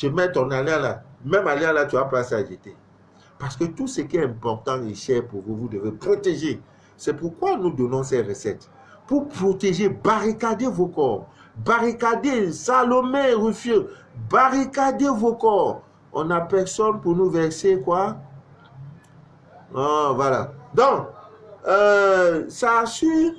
mets ton alliance là. Même alliance là, tu as place à jeter. Parce que tout ce qui est important et cher pour vous, vous devez protéger. C'est pourquoi nous donnons ces recettes. Pour protéger, barricader vos corps. Barricader, Salomé, Ruffieux, barricader vos corps. On n'a personne pour nous verser quoi? Oh, voilà. Donc, ça assure,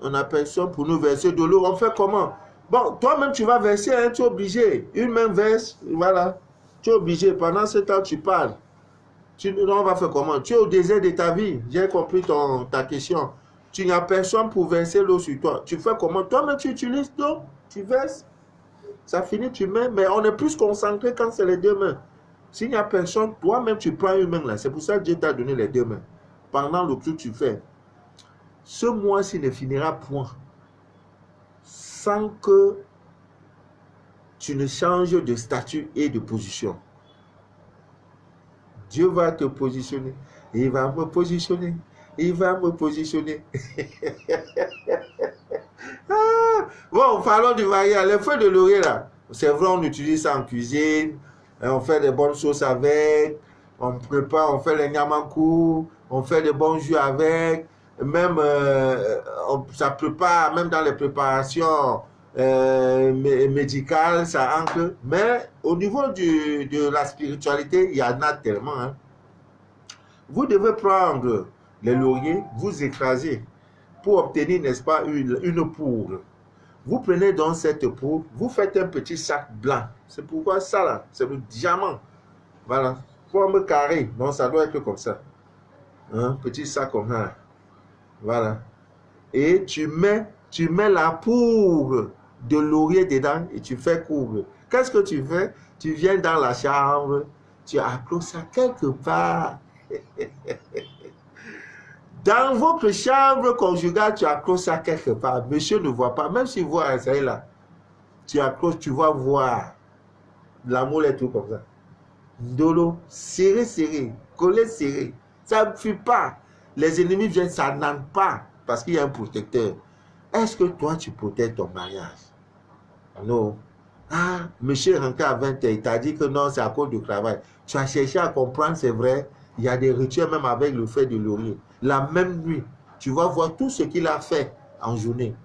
on n'a personne pour nous verser de l'eau. On fait comment? Bon, toi-même, tu vas verser, hein, tu es obligé. Une main verse, voilà. Tu es obligé. Pendant ce temps, tu parles. On va faire comment? Tu es au désert de ta vie. J'ai compris ta question. Tu n'as personne pour verser l'eau sur toi. Tu fais comment? Toi-même, tu utilises l'eau, tu verses. Ça finit, tu mets. Mais on est plus concentré quand c'est les deux mains. S'il n'y a personne, toi-même, tu prends une main là. C'est pour ça que Dieu t'a donné les deux mains. Pendant le truc, tu fais. Ce mois-ci ne finira point sans que tu ne changes de statut et de position. Dieu va te positionner. Il va me positionner. Il va me positionner. Ah, bon, parlons du mariage. Les feuilles de laurier là, c'est vrai, on utilise ça en cuisine. On fait des bonnes sauces avec. On prépare, on fait les nyamakou. On fait des bons jus avec. Même, ça prépare, même dans les préparations médicales, ça entre. Mais au niveau de la spiritualité, il y en a tellement. Hein. Vous devez prendre les lauriers, vous écraser pour obtenir, n'est-ce pas, une poudre. Vous prenez donc cette poudre, vous faites un petit sac blanc. C'est pourquoi ça là, c'est le diamant. Voilà, forme carré. Donc ça doit être comme ça. Un petit sac comme ça. Voilà. Et tu mets la poudre de laurier dedans et tu fais couvre. Qu'est-ce que tu fais? Tu viens dans la chambre, tu accroches ça quelque part. Dans votre chambre conjugale, tu accroches ça quelque part. Monsieur ne voit pas, même s'il voit ça est là. Tu accroches, tu vas voir. L'amour est tout comme ça. Dolo, serré, serré, collé, serré. Ça ne fuit pas. Les ennemis viennent, ça n'entre pas parce qu'il y a un protecteur. Est-ce que toi, tu protèges ton mariage? Non. Ah, monsieur rentré à 20h, il t'a dit que non, c'est à cause du travail. Tu as cherché à comprendre, c'est vrai. Il y a des rituels même avec le fait de laurier. La même nuit, tu vas voir tout ce qu'il a fait en journée.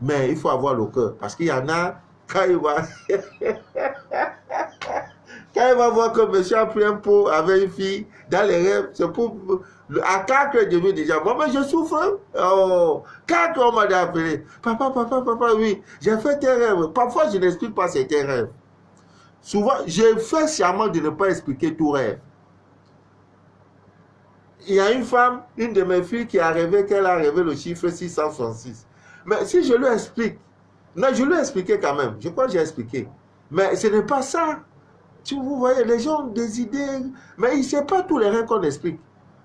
Mais il faut avoir le cœur. Parce qu'il y en a, quand il va... Quand il va voir que monsieur a pris un pot avec une fille, dans les rêves, c'est pour... À 4 heures de nuit déjà, moi, mais je souffre. Oh, 4 heures, on m'a appelé. Papa, oui, j'ai fait tes rêves. Parfois, je n'explique pas certains rêves. Souvent, j'ai fait sciemment de ne pas expliquer tout rêve. Il y a une femme, une de mes filles, qui a rêvé qu'elle a rêvé le chiffre 666. Mais si je lui explique, non, je lui ai expliqué quand même. Je crois que j'ai expliqué. Mais ce n'est pas ça. Vous voyez, les gens ont des idées, mais il ne sait pas tous les rêves qu'on explique.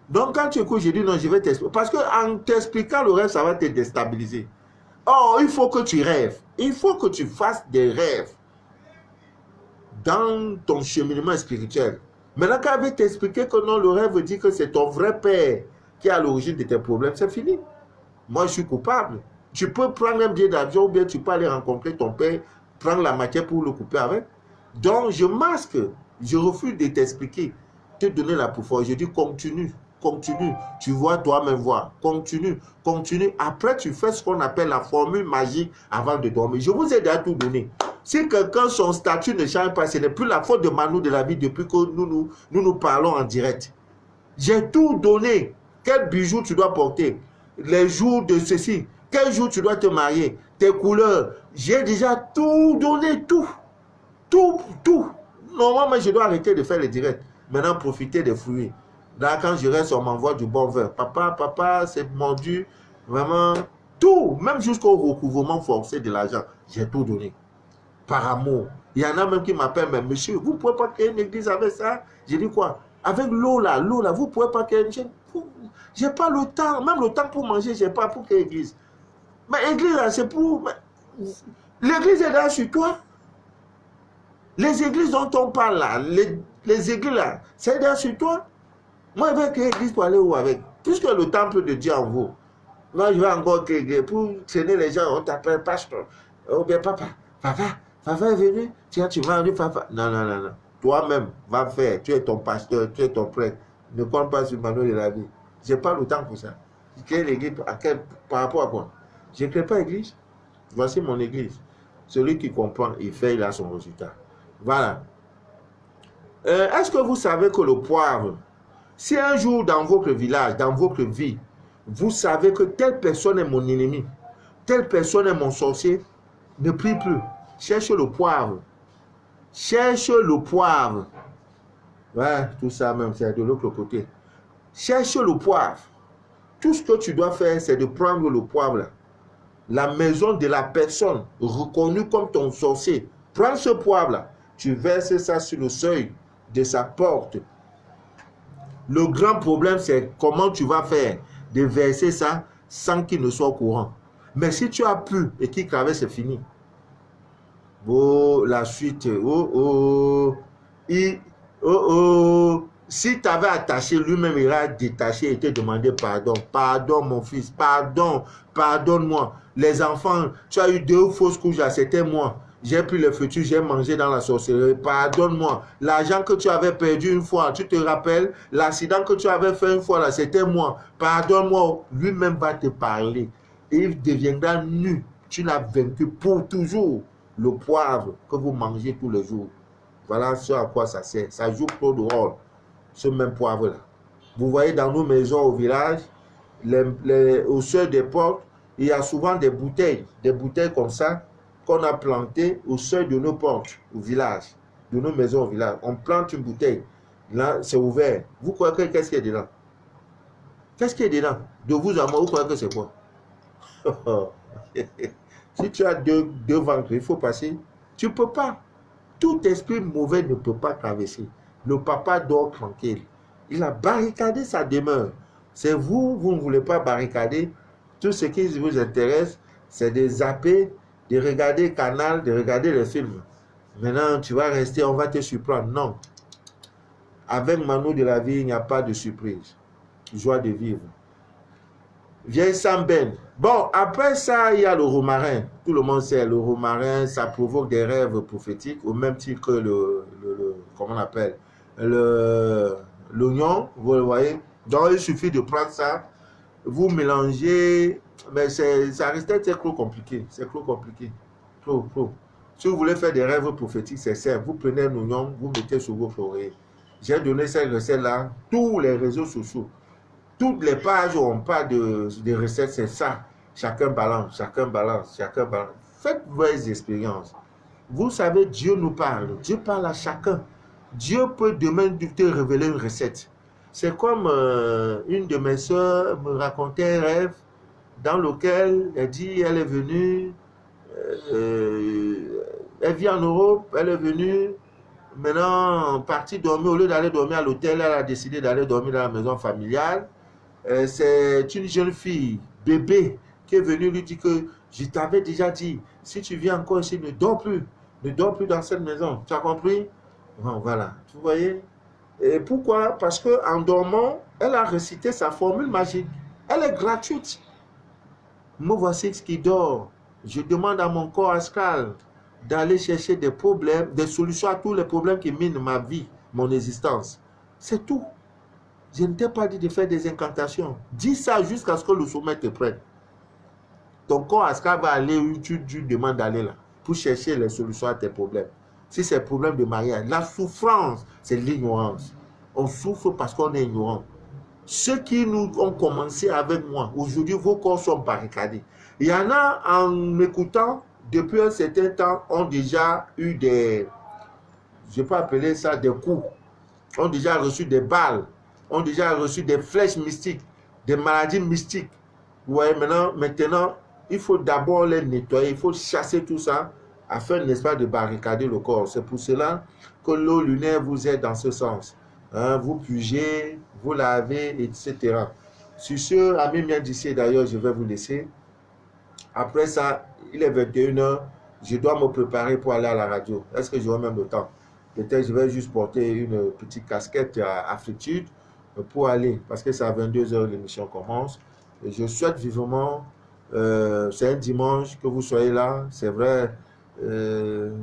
Donc, quand tu écoutes, j'ai dit non, je vais t'expliquer. Parce qu'en t'expliquant le rêve, ça va te déstabiliser. Or, il faut que tu rêves. Il faut que tu fasses des rêves dans ton cheminement spirituel. Maintenant, quand elle veut t'expliquer que non, le rêve dit que c'est ton vrai père qui est à l'origine de tes problèmes, c'est fini. Moi, je suis coupable. Tu peux prendre un billet d'avion ou bien tu peux aller rencontrer ton père, prendre la matière pour le couper avec. Donc, je masque. Je refuse de t'expliquer, te donner la pouvoir. Je dis continue, continue. Tu vois toi-même voir. Continue, continue. Après, tu fais ce qu'on appelle la formule magique avant de dormir. Je vous ai déjà tout donné. Si quelqu'un, son statut ne change pas, ce n'est plus la faute de Manu de la vie depuis que nous parlons en direct. J'ai tout donné. Quel bijou tu dois porter? Les jours de ceci. Quel jour tu dois te marier? Tes couleurs. J'ai déjà tout donné, tout. Tout. Normalement, je dois arrêter de faire les directs. Maintenant, profiter des fruits. Là, quand je reste, on m'envoie du bon vin. Papa, c'est mordu. Vraiment, tout. Même jusqu'au recouvrement forcé de l'argent. J'ai tout donné. Par amour. Il y en a même qui m'appellent, mais monsieur, vous ne pouvez pas créer une église avec ça? J'ai dit quoi? Avec l'eau là, vous ne pouvez pas créer une église. Je n'ai pas le temps. Même le temps pour manger, je n'ai pas pour créer une église. Mais église là, c'est pour... L'église est là sur toi. Les églises dont on parle là, les églises là, c'est là sur toi. Moi, je vais créer l'église pour aller où avec? Puisque le temple de Dieu en vous. Moi, je vais encore créer pour traîner les gens, on t'appelle pasteur. Oh bien, papa est venu. Tiens, tu vas aller, papa. Non. Toi-même, va faire. Tu es ton pasteur, tu es ton prêtre. Ne compte pas sur Manuel de la vie. Je n'ai pas le temps pour ça. Je crée l'église par rapport à quoi? Je ne crée pas l'église. Voici mon église. Celui qui comprend, il fait, il a son résultat. Voilà. Est-ce que vous savez que le poivre, si un jour dans votre village, dans votre vie, vous savez que telle personne est mon ennemi, telle personne est mon sorcier, ne prie plus. Cherche le poivre. Cherche le poivre. Ouais, tout ça même, c'est de l'autre côté. Cherche le poivre. Tout ce que tu dois faire, c'est de prendre le poivre là. La maison de la personne reconnue comme ton sorcier. Prends ce poivre là. Tu verses ça sur le seuil de sa porte. Le grand problème, c'est comment tu vas faire de verser ça sans qu'il ne soit au courant. Mais si tu as pu et qu'il traverse, c'est fini. Oh, la suite. Si tu avais attaché, lui-même ira détacher et te demander pardon. Pardon, mon fils. Pardonne-moi. Les enfants, tu as eu 2 fausses couches là, c'était moi. J'ai pris le futur, j'ai mangé dans la sorcellerie. Pardonne-moi. L'argent que tu avais perdu une fois, tu te rappelles? L'accident que tu avais fait une fois là, c'était moi. Pardonne-moi. Lui-même va te parler. Et il deviendra nu. Tu l'as vaincu pour toujours. Le poivre que vous mangez tous les jours. Voilà ce à quoi ça sert. Ça joue trop de rôle. Ce même poivre-là. Vous voyez dans nos maisons au village, au seuil des portes, il y a souvent des bouteilles comme ça, qu'on a plantées au seuil de nos portes, au village, de nos maisons au village. On plante une bouteille. Là, c'est ouvert. Vous croyez que qu'est-ce qu'il y a dedans? Qu'est-ce qu'il y a dedans? De vous à moi, vous croyez que c'est quoi? Si tu as deux ventres, il faut passer. Tu ne peux pas. Tout esprit mauvais ne peut pas traverser. Le papa dort tranquille. Il a barricadé sa demeure. C'est vous, vous ne voulez pas barricader. Tout ce qui vous intéresse, c'est de zapper, de regarder Canal, de regarder les films. Maintenant, tu vas rester, on va te surprendre. Non. Avec Manu de la vie, il n'y a pas de surprise. Joie de vivre. Vieille Samben. Bon, après ça, il y a le romarin. Tout le monde sait, le romarin, ça provoque des rêves prophétiques, au même titre que comment on appelle, l'oignon, vous le voyez. Donc, il suffit de prendre ça, vous mélangez, mais ça restait trop compliqué. C'est trop compliqué. Trop. Si vous voulez faire des rêves prophétiques, c'est simple. Vous prenez un oignon, vous mettez sur vos oreilles. J'ai donné cette recette-là, tous les réseaux sociaux. Toutes les pages où on parle de recettes, c'est ça. Chacun balance. Faites vos expériences. Vous savez, Dieu nous parle. Dieu parle à chacun. Dieu peut demain te révéler une recette. C'est comme une de mes soeurs me racontait un rêve dans lequel elle dit elle est venue, elle vit en Europe, elle est venue, maintenant partie dormir, au lieu d'aller dormir à l'hôtel, elle a décidé d'aller dormir dans la maison familiale. C'est une jeune fille, bébé, qui est venue lui dire que je t'avais déjà dit, si tu viens encore ici, ne dors plus dans cette maison. Tu as compris? Bon, voilà, vous voyez? Et pourquoi? Parce qu'en dormant, elle a récité sa formule magique. Elle est gratuite. Me voici ce qui dort. Je demande à mon corps astral d'aller chercher des problèmes, des solutions à tous les problèmes qui minent ma vie, mon existence. C'est tout. Je ne t'ai pas dit de faire des incantations. Dis ça jusqu'à ce que le sommet te prenne. Ton corps astral va aller où tu demandes d'aller là, pour chercher les solutions à tes problèmes. Si c'est un problème de mariage, la souffrance, c'est l'ignorance. On souffre parce qu'on est ignorant. Ceux qui nous ont commencé avec moi, aujourd'hui, vos corps sont barricadés. Il y en a, en m'écoutant, depuis un certain temps, ont déjà eu des, je peux appeler ça des coups, ont déjà reçu des balles, ont déjà reçu des flèches mystiques, des maladies mystiques. Vous voyez, maintenant, il faut d'abord les nettoyer, il faut chasser tout ça, afin, n'est-ce pas, de barricader le corps. C'est pour cela que l'eau lunaire vous aide dans ce sens. Hein, vous pugez, vous lavez, etc. Sur ce, amis miens d'ici, d'ailleurs, je vais vous laisser. Après ça, il est 21h, je dois me préparer pour aller à la radio. Est-ce que j'aurai même le temps? Peut-être je vais juste porter une petite casquette à Afritude pour aller, parce que c'est à 22h l'émission commence. Et je souhaite vivement, c'est un dimanche, que vous soyez là. C'est vrai,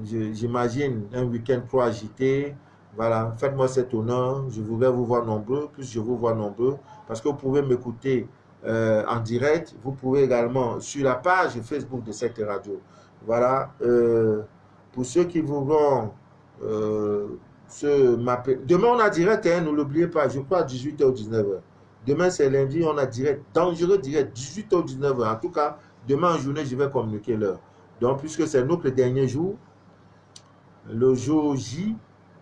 j'imagine un week-end trop agité. Voilà, faites-moi cet honneur. Je voudrais vous voir nombreux, plus je vous vois nombreux, parce que vous pouvez m'écouter en direct. Vous pouvez également sur la page Facebook de cette radio. Voilà, pour ceux qui voudront m'appeler. Demain, on a direct, hein, ne l'oubliez pas, je crois à 18h ou 19h. Demain, c'est lundi, on a direct, dangereux direct, 18h ou 19h. En tout cas, demain en journée, je vais communiquer l'heure. Donc, puisque c'est notre dernier jour, le jour J,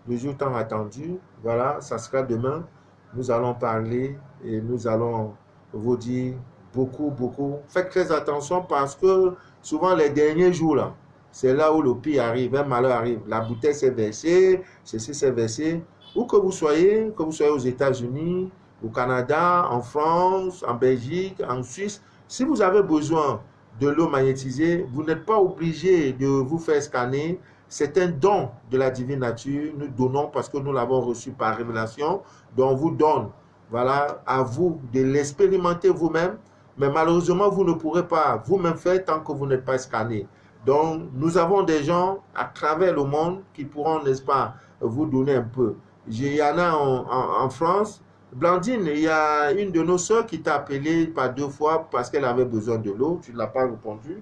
le jour tant attendu, voilà, ça sera demain. Nous allons parler et nous allons vous dire beaucoup. Faites très attention parce que souvent les derniers jours là, c'est là où le pire arrive, un malheur arrive. La bouteille s'est versée, ceci s'est versé. Où que vous soyez aux États-Unis, au Canada, en France, en Belgique, en Suisse, si vous avez besoin de l'eau magnétisée, vous n'êtes pas obligé de vous faire scanner. C'est un don de la divine nature. Nous donnons parce que nous l'avons reçu par révélation. Donc on vous donne, voilà, à vous de l'expérimenter vous-même. Mais malheureusement, vous ne pourrez pas vous-même faire tant que vous n'êtes pas scanné. Donc, nous avons des gens à travers le monde qui pourront, n'est-ce pas, vous donner un peu. Il y en a en France. Blandine, il y a une de nos soeurs qui t'a appelé par 2 fois parce qu'elle avait besoin de l'eau. Tu ne l'as pas répondu,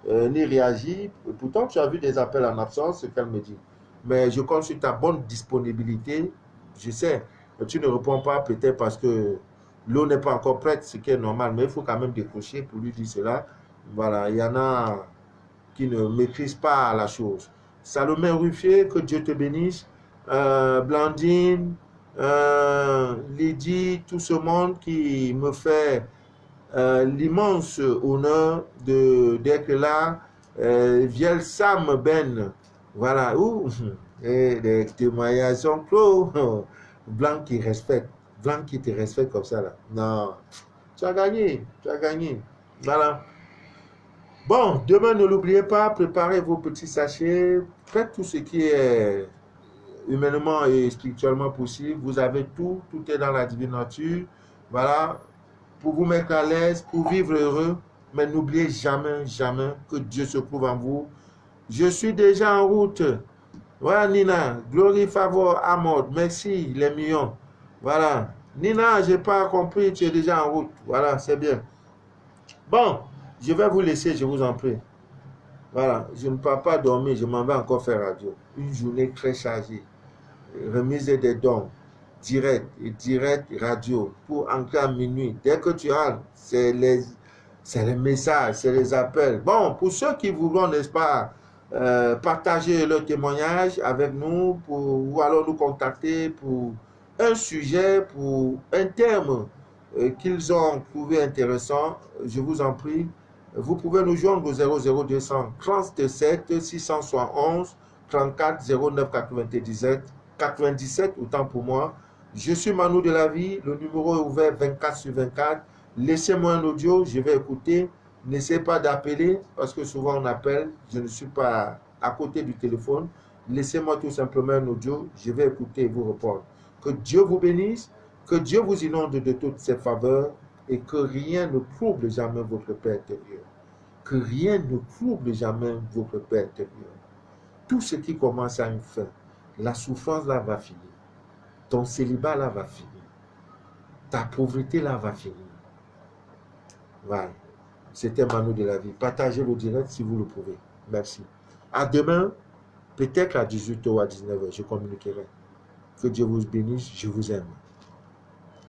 ni réagi. Pourtant, tu as vu des appels en absence, ce qu'elle me dit. Mais je compte sur ta bonne disponibilité. Je sais, tu ne réponds pas peut-être parce que l'eau n'est pas encore prête, ce qui est normal. Mais il faut quand même décrocher pour lui dire cela. Voilà, il y en a qui ne maîtrisent pas la chose. Salomé Ruffier, que Dieu te bénisse. Blandine, Lydie, tout ce monde qui me fait l'immense honneur d'être là. Viel Sam Ben, voilà, et des témoignages sont clos. Blanc qui respecte, Blanc qui te respecte comme ça là. Non, tu as gagné, Voilà. Bon, demain, ne l'oubliez pas, préparez vos petits sachets, faites tout ce qui est humainement et spirituellement possible. Vous avez tout est dans la divine nature. Voilà, pour vous mettre à l'aise, pour vivre heureux. Mais n'oubliez jamais que Dieu se trouve en vous. Je suis déjà en route. Voilà, Nina, Glory, Favor, Amod, merci, les millions. Voilà, Nina, j'ai pas compris, tu es déjà en route. Voilà, c'est bien. Bon, je vais vous laisser, je vous en prie. Voilà, je ne pars pas dormir, je m'en vais encore faire radio. Une journée très chargée. Remise des dons, direct radio, pour entrer à minuit. Dès que tu as, c'est les messages, c'est les appels. Bon, pour ceux qui voudront, n'est-ce pas, partager leur témoignage avec nous, ou alors nous contacter pour un sujet, pour un terme qu'ils ont trouvé intéressant, je vous en prie, vous pouvez nous joindre au 00200 37 671 34 09 97, autant pour moi. Je suis Manu de la vie, le numéro est ouvert 24/24. Laissez-moi un audio, je vais écouter. N'essayez pas d'appeler parce que souvent on appelle, je ne suis pas à côté du téléphone. Laissez-moi tout simplement un audio, je vais écouter et vous répondre. Que Dieu vous bénisse, que Dieu vous inonde de toutes ses faveurs et que rien ne trouble jamais votre paix intérieure. Que rien ne trouble jamais votre paix intérieure. Tout ce qui commence à une fin, la souffrance là va finir. Ton célibat là va finir. Ta pauvreté là va finir. Voilà. C'était Manu de la vie. Partagez le direct si vous le pouvez. Merci. À demain, peut-être à 18h ou à 19h, je communiquerai. Que Dieu vous bénisse, je vous aime.